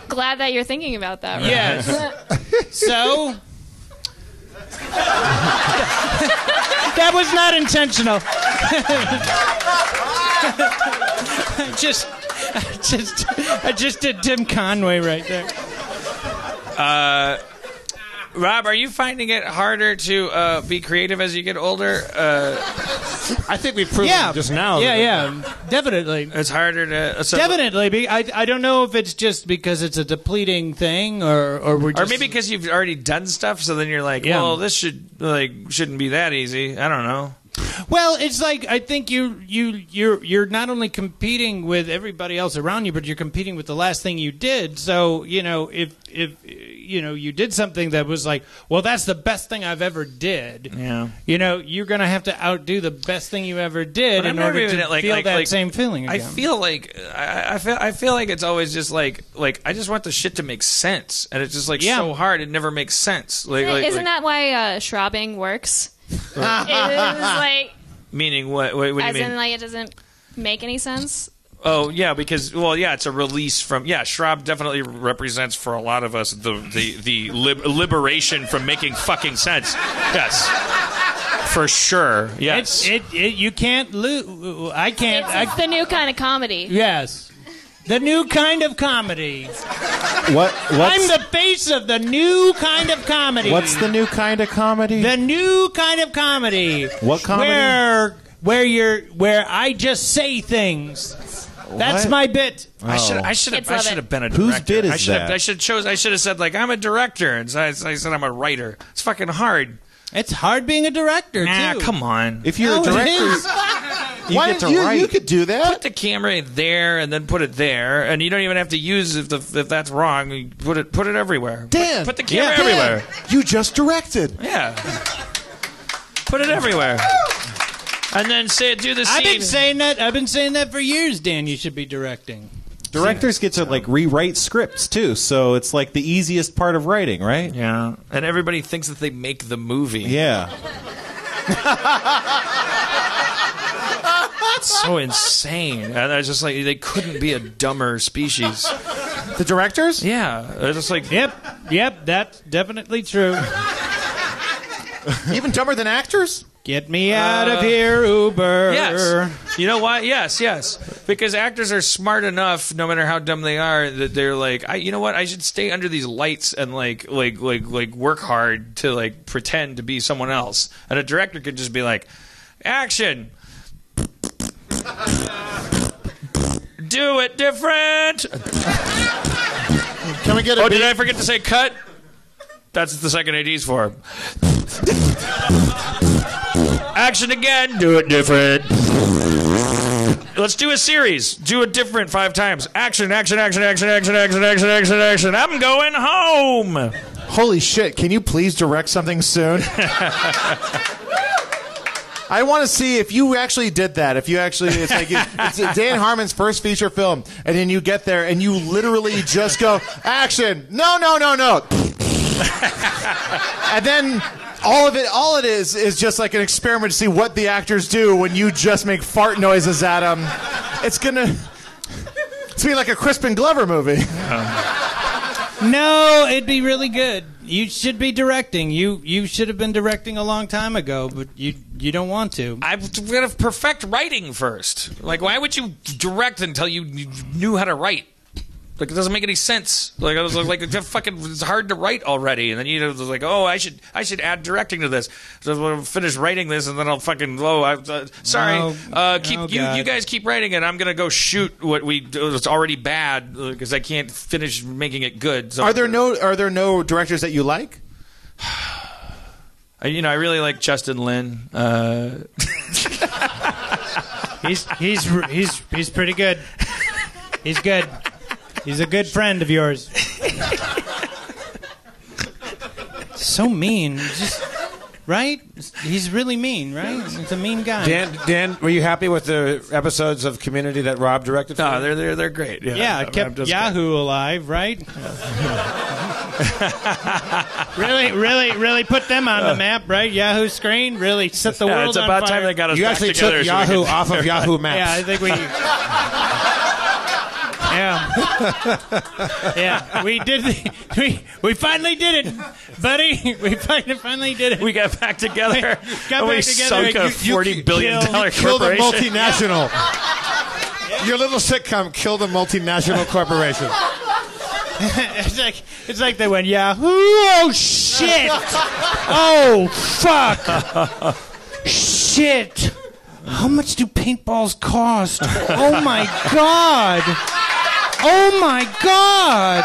glad that you're thinking about that. Right? Yes. So, that was not intentional. I just did Tim Conway right there. Rob, are you finding it harder to be creative as you get older? I think we've proven just now. Yeah, definitely. It's harder to Definitely. I don't know if it's just because it's a depleting thing or we're just... Or maybe because you've already done stuff, so then you're like, Yeah. well, this shouldn't be that easy. I don't know. Well, it's like I think you're not only competing with everybody else around you, but you're competing with the last thing you did. So if you did something that was like, well, that's the best thing I've ever did. Yeah. You're gonna have to outdo the best thing you ever did But I'm in never order even to at, like- feel like- that like- same feeling again. I feel like I feel like it's always just like I just want the shit to make sense, and it's just like so hard. It never makes sense. Isn't that why schrabbing works? It is like, meaning what? What do you as mean? in, like, it doesn't make any sense. Oh yeah, because it's a release from Schrab definitely represents for a lot of us the liberation from making fucking sense. Yes, for sure. Yes, you can't lose. I can't. It's the new kind of comedy. Yes. The new kind of comedy. I'm the face of the new kind of comedy. What's the new kind of comedy? The new kind of comedy. What comedy? Where I just say things. That's What? my bit. I should Kids love have it. been a director. Whose bit is that? I should have said like I'm a director, and so I said I'm a writer. It's fucking hard. It's hard being a director, Nah, too. come on. If you're No, a it director, is. you get to write. You could do that. Put the camera there and then put it there, and you don't even have to use if that's wrong. You put it everywhere. Dan, put the camera Dan, everywhere. You just directed. Yeah, put it everywhere, and then do the scene. I've been saying that for years, Dan. You should be directing. Directors get to rewrite scripts too, so it's like the easiest part of writing, right? Yeah, and everybody thinks that they make the movie. Yeah. It's so insane. And I was just like, they couldn't be a dumber species. The directors? Yeah. They're just like, Yep, that's definitely true. Even dumber than actors? Get me out of here, Uber. yes. You know why? Yes. Because actors are smart enough, no matter how dumb they are, that they're like, you know what? I should stay under these lights and like work hard to like pretend to be someone else. And a director could just be like, action. Do it different. Can we get a beat? Did I forget to say cut? That's the second AD's for. Action again. Do it different. Let's do a series. Do it different 5 times. Action. I'm going home. Holy shit, can you please direct something soon? I want to see if you actually did that. If you actually, it's like it's Dan Harmon's first feature film, and then you get there and you literally just go, action, no. And then all it is just like an experiment to see what the actors do when you just make fart noises at them. It's gonna be like a Crispin Glover movie. No, it'd be really good. You should be directing. You should have been directing a long time ago, but you don't want to. I've got to perfect writing first. Like, why would you direct until you knew how to write? Like, it doesn't make any sense. Like, I was like, it's hard to write already. And then you know, like, oh, I should add directing to this. So I'll finish writing this, and then I'll fucking sorry. You guys keep writing it. I'm gonna go shoot what it's already bad because I can't finish making it good. So Are there no directors that you like? I really like Justin Lin. He's pretty good. He's good. He's a good friend of yours. So mean. Right? He's really mean, right? He's a mean guy. Dan, were you happy with the episodes of Community that Rob directed? No, they're great. Yeah, it kept Yahoo alive, right? really put them on the map, right? Yahoo screen really set the world on fire. It's about time they got us You back actually together. took Yahoo off of Yahoo Maps. Yeah, I think we... Yeah, we did. We finally did it, buddy. We finally did it. We got back together. We sunk a $40 billion corporation. Killed a multinational. Your little sitcom killed a multinational corporation. It's like they went, Yahoo! Oh shit! Oh fuck! Shit! How much do paintballs cost? Oh my god! Oh my god!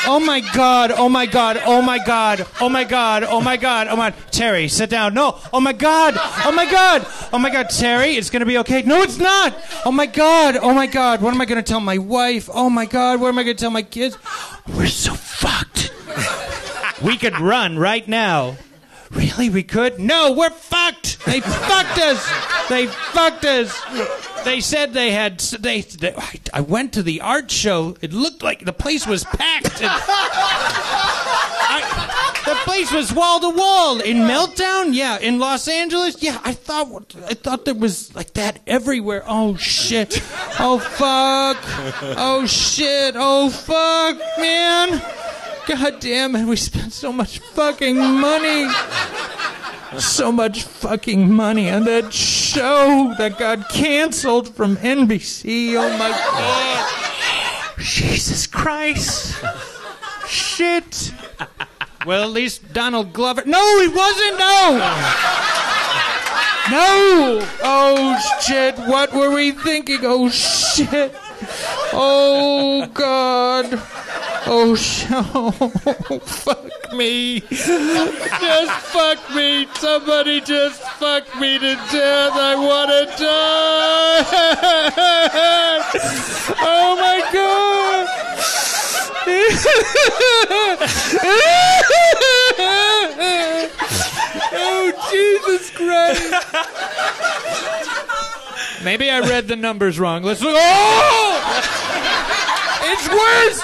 Oh my god! Oh my god! Oh my god! Oh my god! Oh my god! Oh my... Terry, sit down. No! Oh my god! Oh my god! Oh my god, Terry, it's gonna be okay. No, it's not! Oh my god! Oh my god! What am I gonna tell my wife? Oh my god! What am I gonna tell my kids? We're so fucked. We could run right now. Really, we could? No, we're fucked. They fucked us. They fucked us. They said they had. I went to the art show. It looked like the place was packed. The place was wall to wall in Meltdown. Yeah, in Los Angeles. Yeah, I thought there was like that everywhere. Oh shit. Oh fuck. Oh shit. Oh fuck, man. God damn it, we spent so much fucking money. So much fucking money on that show that got canceled from NBC. Oh my God. Jesus Christ. Shit. Well, at least Donald Glover. No, he wasn't. No. No. Oh, shit. What were we thinking? Oh, shit. Oh, God. Oh, fuck me. Just fuck me. Somebody just fuck me to death. I want to die. Oh, my God. Oh, Jesus Christ. Maybe I read the numbers wrong. Let's look. Oh! It's worse.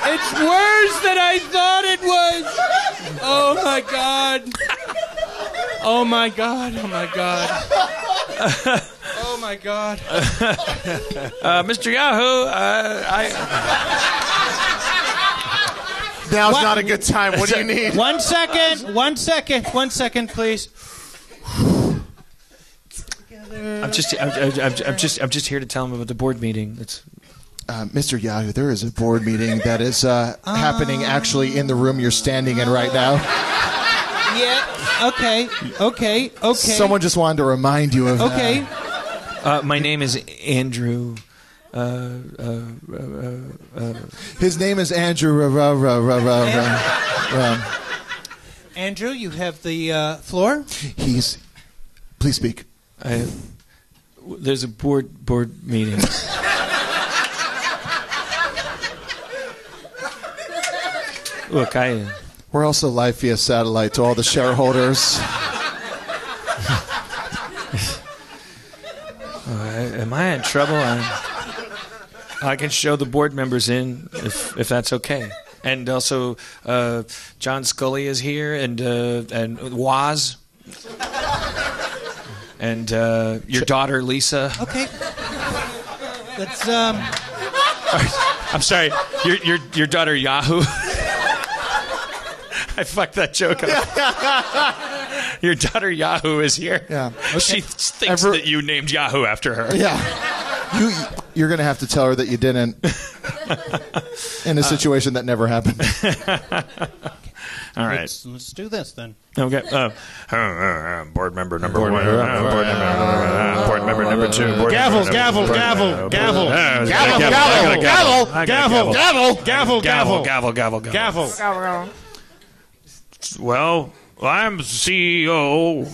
It's worse than I thought it was. Oh, my God. Oh my God! Oh my God! Oh my God! Mr. Yahoo, Now's not a good time. What do you need? 1 second. 1 second. 1 second, please. I'm just here to tell him about the board meeting. It's Mr. Yahoo, there is a board meeting that is happening actually in the room you're standing in right now. Yeah. Okay. Someone just wanted to remind you of Okay. my name is Andrew. His name is Andrew. Andrew, you have the floor. Please speak. There's a board meeting. Look, We're also live via satellite to all the shareholders. am I in trouble? I can show the board members in if that's okay. And also, John Scully is here, and Waz, and your daughter Lisa. Okay. Let's I'm sorry, your daughter Yahoo. I fucked that joke up. Your daughter Yahoo is here. Yeah. Okay. She thinks that you named Yahoo after her. Yeah. You're going to have to tell her that you didn't in a situation that never happened. All right. let's do this then. Okay. Board member number one. Board member number two. Gavel. Well, I'm CEO,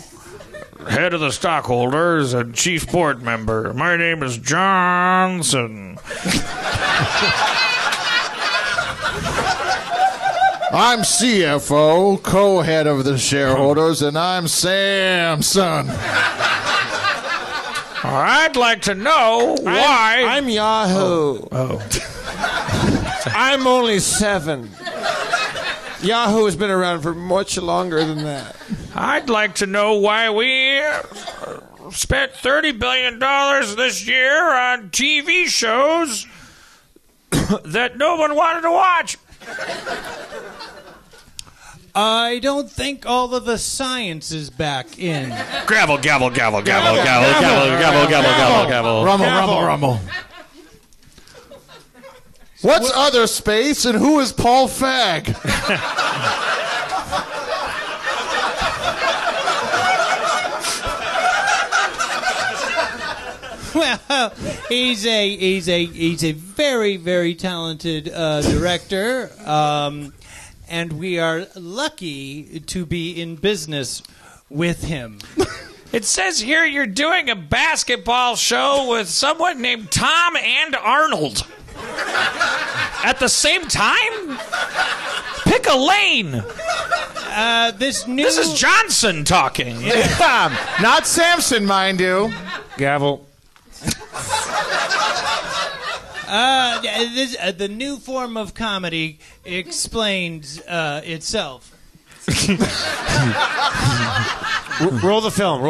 head of the stockholders, and chief board member. My name is Johnson. I'm CFO, co-head of the shareholders, and I'm Samson. I'd like to know why. I'm Yahoo. I'm only 7. Yahoo has been around for much longer than that. I'd like to know why we spent $30 billion this year on TV shows that no one wanted to watch. I don't think all of the science is back in. Gavel. Rumble. What's other space and who is Paul Fag? Well, he's a very, very talented director, and we are lucky to be in business with him. It says here you're doing a basketball show with someone named Tom and Arnold. At the same time? Pick a lane. This is Johnson talking. Not Samson, mind you. Gavel. The new form of comedy explains itself. Roll the film.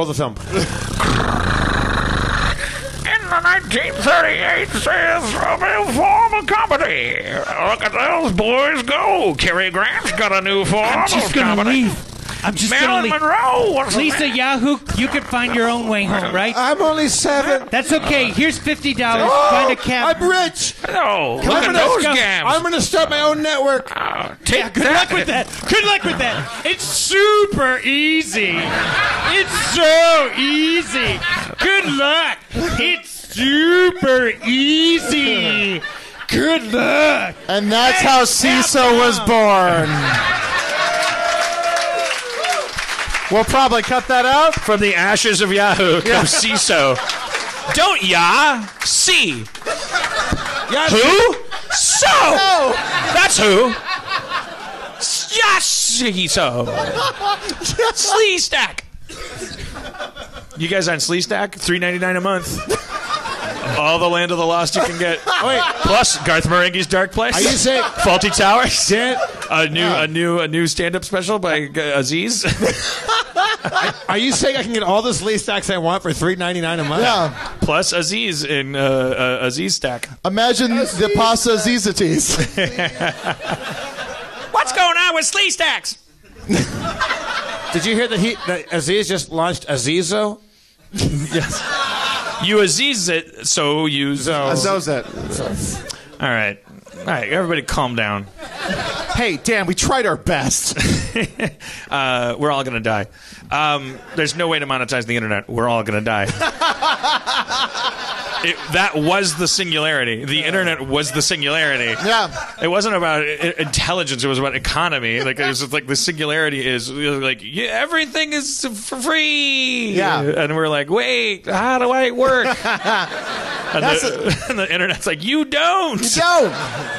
In the 1938 says a new form of comedy. Look at those boys go. Cary Grant's got a new form of comedy. I'm just Marilyn Monroe. Lisa Yahoo, you can find your own way home, right? I'm only 7. That's okay. Here's $50. Find a cab. I'm rich. No, look at those gams. I'm going to start my own network. Good luck with that. Good luck with that. It's super easy. It's so easy. Good luck. It's super easy. Good luck. And that's how CISO was born. We'll probably cut that out. From the ashes of Yahoo comes CISO. Don't see. Who? So. No. That's who. CISO. Slee Stack. You guys on Slee Stack? $3.99 a month. All the Land of the Lost you can get. Wait. Plus Garth Marenghi's Dark Place. Are you saying Faulty Towers? A new stand-up special by Aziz. Are you saying I can get all the Lee stacks I want for $3.99 a month? Yeah. Plus Aziz in Aziz stack. Imagine the pasta Azizatis. What's going on with Slee stacks? Did you hear that Aziz just launched Azizo? Yes. You Aziz it, so you Azozet. All right, everybody calm down. Hey, Dan, we tried our best. We're all going to die. There's no way to monetize the internet. We're all going to die. That was the singularity. The internet was the singularity. Yeah. It wasn't about intelligence. It was about economy. Like it was like the singularity is like everything is for free. Yeah. And we're like, wait, how do I work? And the internet's like, you don't. You don't.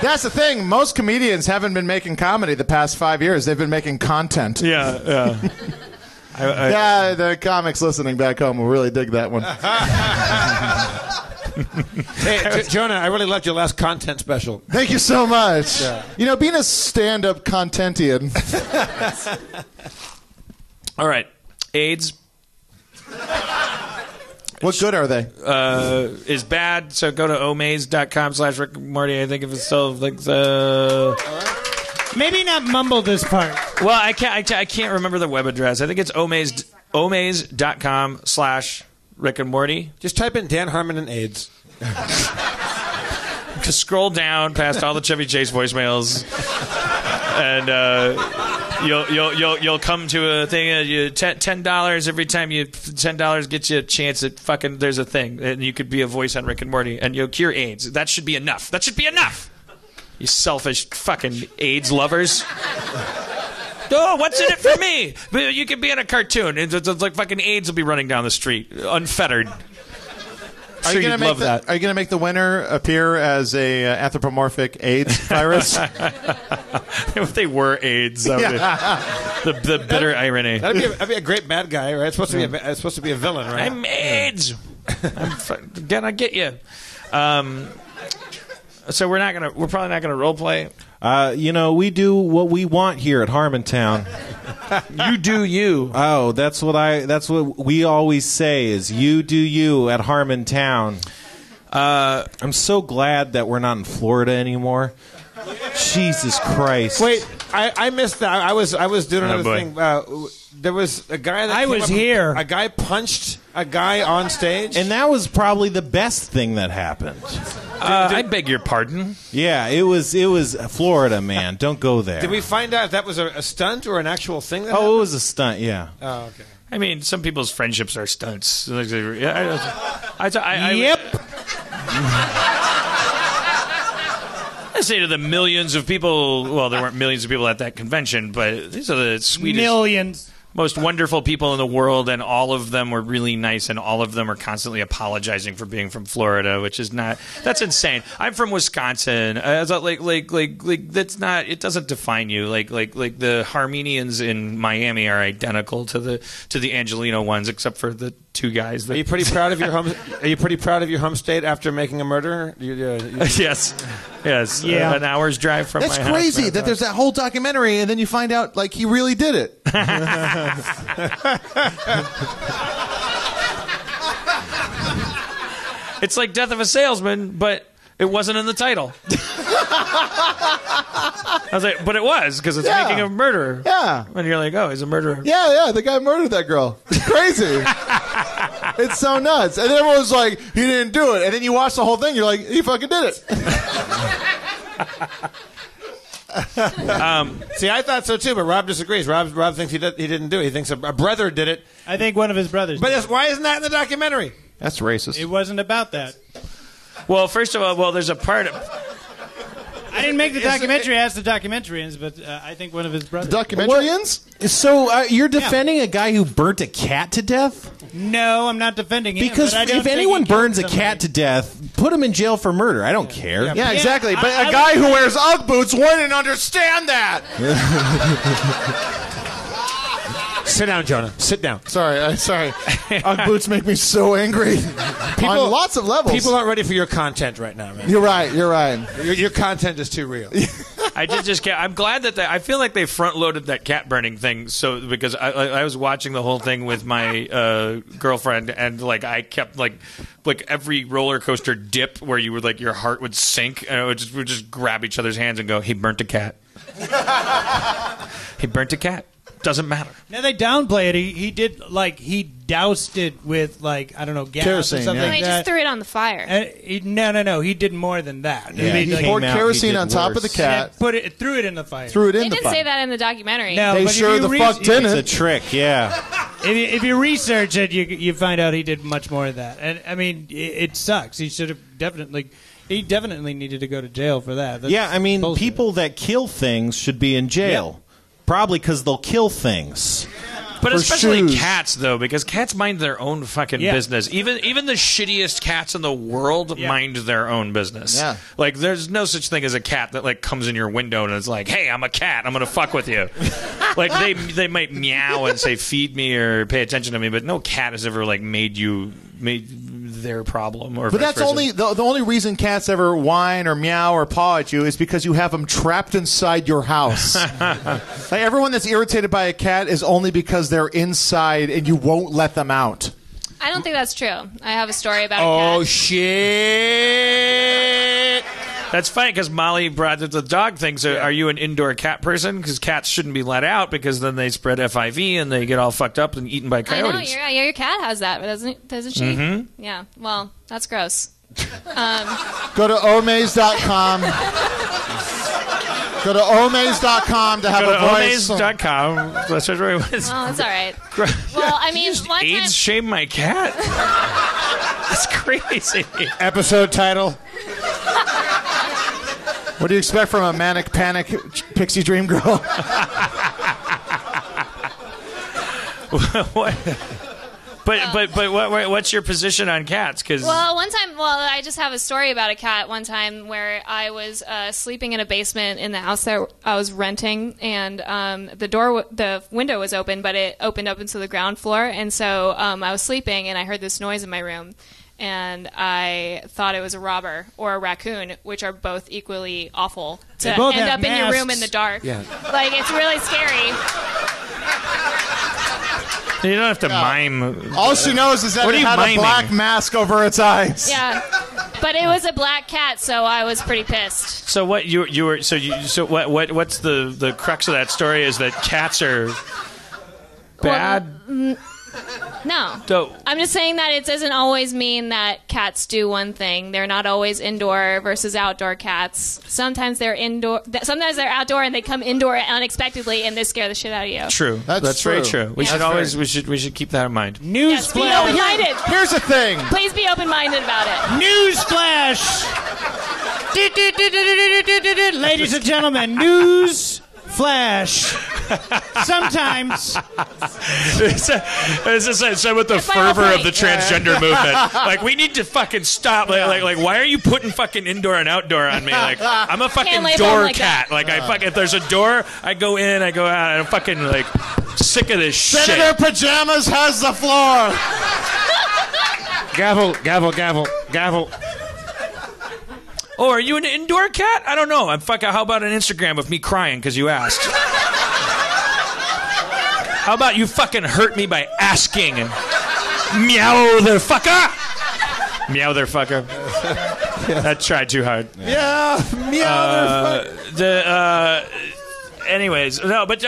That's the thing. Most comedians haven't been making comedy the past 5 years. They've been making content. Yeah. Yeah, the comics listening back home will really dig that one. Hey, Jonah, I really loved your last content special. Thank you so much. Yeah. You know, being a stand-up contentian. All right. AIDS. What good are they? Is bad, so go to omaze.com/Rick and Morty. I think if it's still like Maybe not mumble this part. Well, I can't remember the web address. I think it's omaze.com/Rick and Morty. Just type in Dan Harmon and AIDS. Just scroll down past all the Chevy Chase voicemails, and you'll come to a thing. $10 every time you $10 gets you a chance at fucking. There's a thing, and you could be a voice on Rick and Morty, and you'll cure AIDS. That should be enough. That should be enough. You selfish fucking AIDS lovers. Oh, what's in it for me? You could be in a cartoon. It's like fucking AIDS will be running down the street, unfettered. Sure, you'd love that. Are you going to make the winner appear as a anthropomorphic AIDS virus? If they were AIDS, that would be the bitter irony. That'd be a great bad guy, right? It's supposed to be a villain, right? I'm AIDS. I'm gonna get you. So we're probably not gonna role play. We do what we want here at Harmontown. You do you. Oh, that's what we always say is you do you at Harmontown. I'm so glad that we're not in Florida anymore. Jesus Christ. Wait, I missed that. I was doing another thing. There was a guy that I was here. A guy punched a guy on stage. And that was probably the best thing that happened. I beg your pardon. Yeah, it was Florida, man. Don't go there. Did we find out if that was a stunt or an actual thing? That it happened? was a stunt, yeah. Oh, okay. I mean, some people's friendships are stunts. Yep. I say to the millions of people, well, there weren't millions of people at that convention, but these are the sweetest, most wonderful people in the world, and all of them were really nice, and all of them are constantly apologizing for being from Florida, which is that's insane. I'm from Wisconsin. That's not, it doesn't define you. Like the Harmonians in Miami are identical to the Angelino ones, except for the two guys. Are you pretty proud of your home? Are you pretty proud of your home state after making a murder? Yes. Yeah. An hour's drive from That's my house. That's crazy that there's that whole documentary, and then you find out like he really did it. It's like Death of a Salesman, but it wasn't in the title. I was like, but it was, because it's making a murderer. Yeah. And you're like, oh, he's a murderer. Yeah, the guy murdered that girl. It's crazy. It's so nuts. And then everyone's like, he didn't do it. And then you watch the whole thing, you're like, he fucking did it. See, I thought so too, but Rob disagrees. Rob thinks he didn't do it. He thinks a brother did it. I think one of his brothers did. But why isn't that in the documentary? That's racist. It wasn't about that. Well, first of all, there's a part of... I didn't make the documentary as the documentarians, but I think one of his brothers. Documentarians? So you're defending a guy who burnt a cat to death? No, I'm not defending him. Because if anyone burns a cat to death, put him in jail for murder. I don't care. Yeah, exactly. But a guy who wears Ugg boots wouldn't understand that. Sit down, Jonah. Sit down. Sorry. Ugg boots make me so angry. On lots of levels. People aren't ready for your content right now, man. You're right. Your content is too real. I did just get. I'm glad that I feel like they front loaded that cat burning thing. So because I was watching the whole thing with my girlfriend, and like I kept like every roller coaster dip where you would like your heart would sink, and we'd just grab each other's hands and go, "He burnt a cat. He burnt a cat. Doesn't matter." Now they downplay it. He did he doused it with gas Kerosene, or something No, like he that. just threw it on the fire. No. He did more than that. Yeah, He poured kerosene on top of the cat. Threw it in the fire. Threw it in They the didn't fire. say that in the documentary. No, They but sure if you the fuck didn't. It's a trick, yeah. If you research it, you find out he did much more of that. And I mean, it sucks. He should have definitely needed to go to jail for that. That's Yeah, I mean, bullshit. people that kill things should be in jail. Probably because they'll kill things. But For especially shoes. cats, though, because cats mind their own fucking business. Even the shittiest cats in the world mind their own business. Yeah. Like, there's no such thing as a cat that like comes in your window and is like, "Hey, I'm a cat. I'm gonna fuck with you." Like they might meow and say, "Feed me" or "Pay attention to me," but no cat has ever like made their problem. Or But vice that's versa. only the only reason cats ever whine or meow or paw at you is because you have them trapped inside your house. Like everyone that's irritated by a cat is only because they're inside and you won't let them out. I don't think that's true. I have a story about a Oh cat. shit! That's funny because Molly brought up the dog thing. So, are you an indoor cat person? Because cats shouldn't be let out because then they spread FIV and they get all fucked up and eaten by I coyotes. know, your cat has that, doesn't she? Mm-hmm. Yeah, well, that's gross. Go to omaze.com. Go to omaze.com to have Go a to voice. omaze.com. That's what it was. Oh, that's all right. Well, I mean, one time... AIDS shame my cat? That's crazy. Episode title. What do you expect from a manic panic pixie dream girl? What? But what's your position on cats? Because Well, I just have a story about a cat one time where I was sleeping in a basement in the house that I was renting, and the window was open, but it opened up into the ground floor, and so I was sleeping, and I heard this noise in my room, and I thought it was a robber or a raccoon, which are both equally awful to They both end have up in your room masks. in the dark. Yeah. Like, it's really scary. you don't have to mime. All she knows is that What are it you had miming? a black mask over its eyes. Yeah. But it was a black cat, so I was pretty pissed. So what what's the crux of that story is that cats are bad. No. So- I'm just saying that it doesn't always mean that cats do one thing. They're not always indoor versus outdoor cats. Sometimes they're outdoor and they come indoor unexpectedly and they scare the shit out of you. True. That's very true. true. We should That's always fair. we should keep that in mind. Yes, be Newsflash! open-minded. Here's the thing. Please be open-minded about it. Newsflash! Ladies and gentlemen, news flash. Sometimes It's just said with the final fervor of point. the transgender movement. Like, we need to fucking stop. Like, why are you putting fucking indoor and outdoor on me? Like, I'm a fucking Can't label door them like cat. Like, if there's a door, I go in, I go out. I'm fucking like sick of this Senator shit. Pajamas has the floor. Gavel, gavel, gavel, gavel. Oh, are you an indoor cat? I don't know. How about an Instagram of me crying because you asked? How about you fucking hurt me by asking? Meow, the fucker. Meow, there, fucker. That tried too hard. Yeah, meow. Anyways, no, but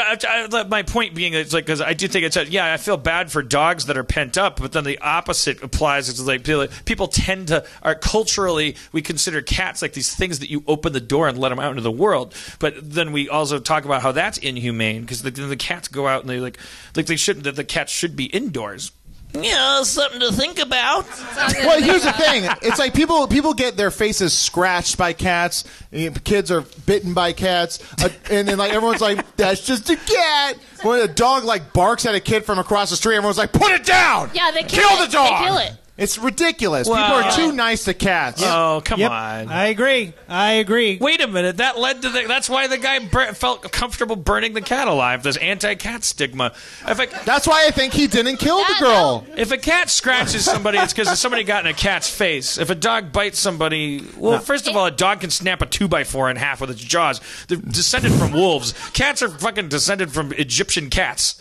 my point being, it's like, because I do think it's, I feel bad for dogs that are pent up, but then the opposite applies. It's like people tend to, culturally, we consider cats like these things that you open the door and let them out into the world. But then we also talk about how that's inhumane, because the cats go out and the cats should be indoors. Yeah, something to think about. Well, here's the thing. It's like people get their faces scratched by cats. Kids are bitten by cats, and then like everyone's like, "That's just a cat." When a dog like barks at a kid from across the street, everyone's like, "Put it down! Yeah, they kill it. the dog." They kill it. It's ridiculous. Well, People are too nice to cats. Oh, come Yep. on. I agree. Wait a minute. That led to that's why the guy felt comfortable burning the cat alive. There's anti-cat stigma. That's why I think he didn't kill the girl. If a cat scratches somebody, it's because somebody got in a cat's face. If a dog bites somebody, first of all, a dog can snap a 2x4 in half with its jaws. They're descended from wolves. Cats are fucking descended from Egyptian cats.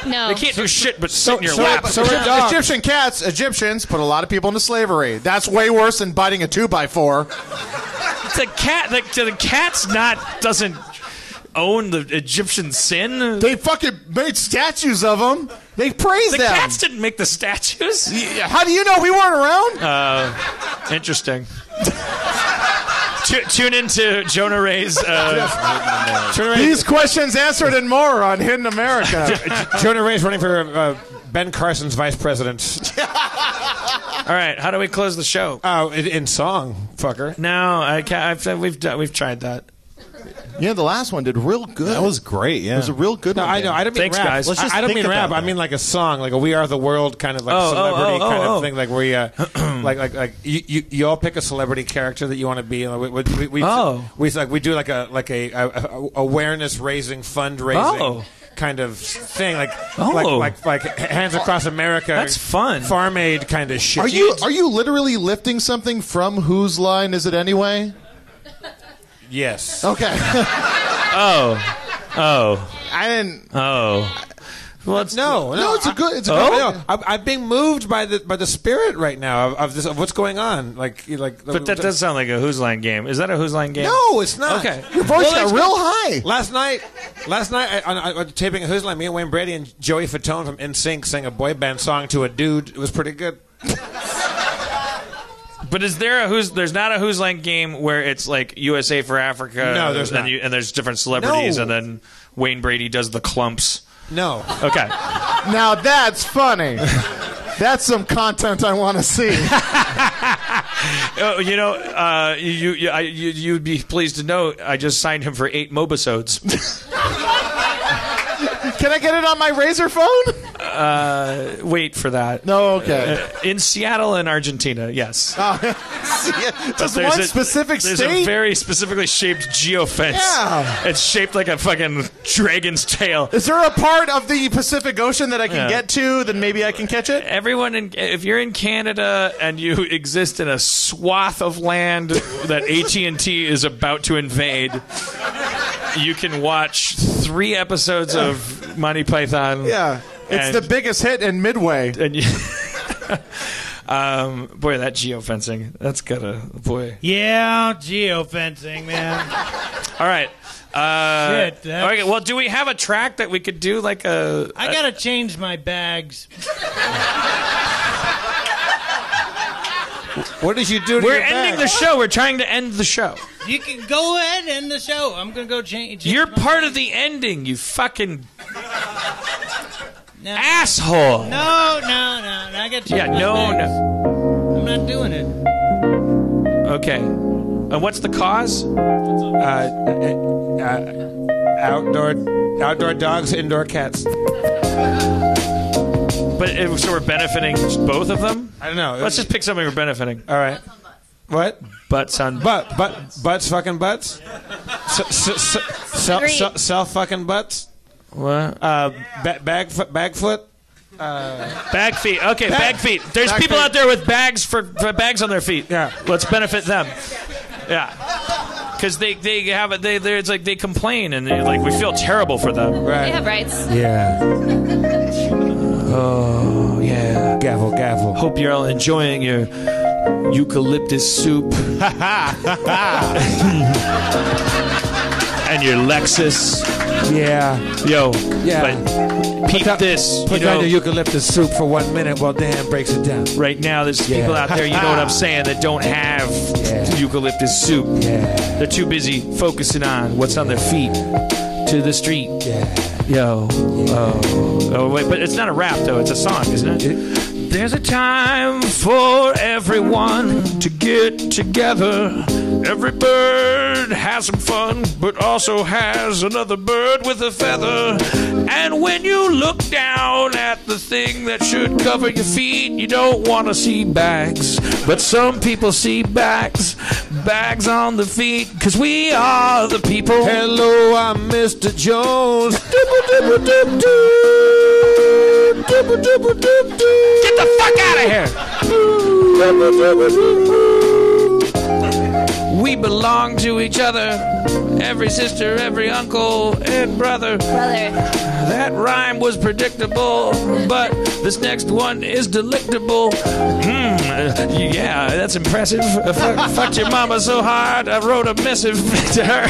No. They can't do shit but sit in your lap. Egyptian cats, Egyptians put a lot of people into slavery. That's way worse than biting a 2x4. The cat's doesn't own the Egyptian sin. They fucking made statues of them. They praised them. The cats didn't make the statues. Yeah, how do you know we weren't around? Interesting. Tune into Jonah Ray's. These questions answered and more on Hidden America. Jonah Ray's running for Ben Carson's vice president. All right, how do we close the show? Oh, in song, fucker. No, I can't. We've tried that. Yeah, the last one did real good. That was great. Yeah, it was a real good one. I know. I don't mean Thanks, rap. guys. Let's just I don't think mean rap. about I mean like a song, like a "We Are the World" kind of like celebrity kind of thing. Like where you, like you all pick a celebrity character that you want to be. And we do like a awareness raising, fundraising. Kind of thing, like Hands Across America. That's fun. Farm Aid kind of shit. Are you literally lifting something from Whose Line Is It Anyway? Yes. Okay. I didn't. Well, it's No, it's a good. I'm being moved by the spirit right now of what's going on. But But that does sound like a Whose Line game. Is that a Whose Line game? No, it's not. Okay. Your voice got real high. Last night, on taping a Whose Line, me and Wayne Brady and Joey Fatone from NSYNC sang a boy band song to a dude. It was pretty good. But is there there's not a Whose Line game where it's like USA for Africa? No, there's not. And there's different celebrities, No. and then Wayne Brady does the clumps. No. Okay. Now that's funny. That's some content I want to see. You'd be pleased to know I just signed him for 8 mobisodes. Can I get it on my Razor phone? Wait for that. No, okay. In Seattle and Argentina, yes. Just one specific There's state? a very specifically shaped geofence. Yeah. It's shaped like a fucking dragon's tail. Is there a part of the Pacific Ocean that I can get to? Then maybe I can catch it? If you're in Canada and you exist in a swath of land that AT&T is about to invade, you can watch 3 episodes of Monty Python. Yeah. It's the biggest hit in Midway. And boy, that geofencing. That's boy. Yeah, geofencing, man. All right. Shit. Okay. Well, do we have a track that we could do like a? I gotta change my bags. What did you do to We're your ending bag? the show. We're trying to end the show. You can go ahead and end the show. I'm gonna go change. You're my part bags. of the ending. You fucking No. asshole. No. I got to. Yeah. No. I'm not doing it. Okay. And what's the cause? Outdoor dogs, indoor cats. But so we're benefiting both of them? I don't know. Let's just pick something we're benefiting. All right. What? Butts on Butts fucking butts? Self fucking butts? What? Bag foot? Bag feet. Okay, bag feet. There's people out there with bags for bags on their feet. Yeah. Let's benefit them. Yeah. Because they have it. It's like they complain and we feel terrible for them. Right. They have rights. Yeah. Oh yeah. Gavel, gavel. Hope you're all enjoying your eucalyptus soup and your Lexus. Yeah. Yo. Yeah. But peep this. Put down the eucalyptus soup for 1 minute while Dan breaks it down. Right now, there's people out there, you know what I'm saying, that don't have eucalyptus soup. Yeah. They're too busy focusing on what's on their feet to the street. Yeah. Yo. Oh, wait, but it's not a rap, though. It's a song, isn't it? There's a time for everyone to get together Every bird has some fun, but also has another bird with a feather. And when you look down at the thing that should cover your feet, you don't want to see bags. But some people see bags on the feet, because we are the people. Hello, I'm Mr. Jones. Get the fuck out of here! We belong to each other. Every sister, every uncle, and brother. That rhyme was predictable, but this next one is delectable. Yeah, that's impressive. Fucked your mama so hard, I wrote a missive to her.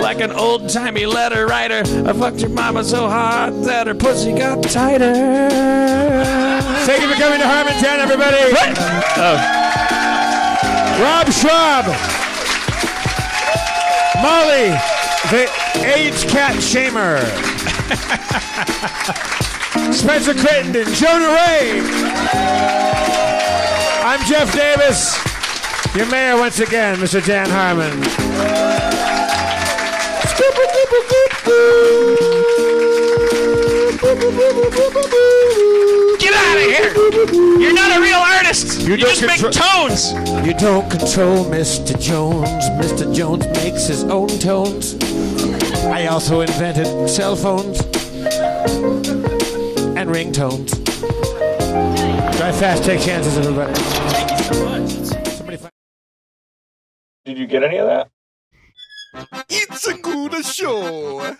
Like an old-timey letter writer. I fucked your mama so hard that her pussy got tighter. Thank you for coming to Harmontown, everybody. Rob Schrab, Molly, the AIDS cat shamer, Spencer Crittenden, Jonah Ray. I'm Jeff Davis, your mayor once again, Mr. Dan Harmon. Get out of here! You're not a real artist! You just make tones! You don't control Mr. Jones. Mr. Jones makes his own tones. I also invented cell phones and ringtones. Drive fast, take chances, everybody. Thank you so much. Did you get any of that? It's a good show.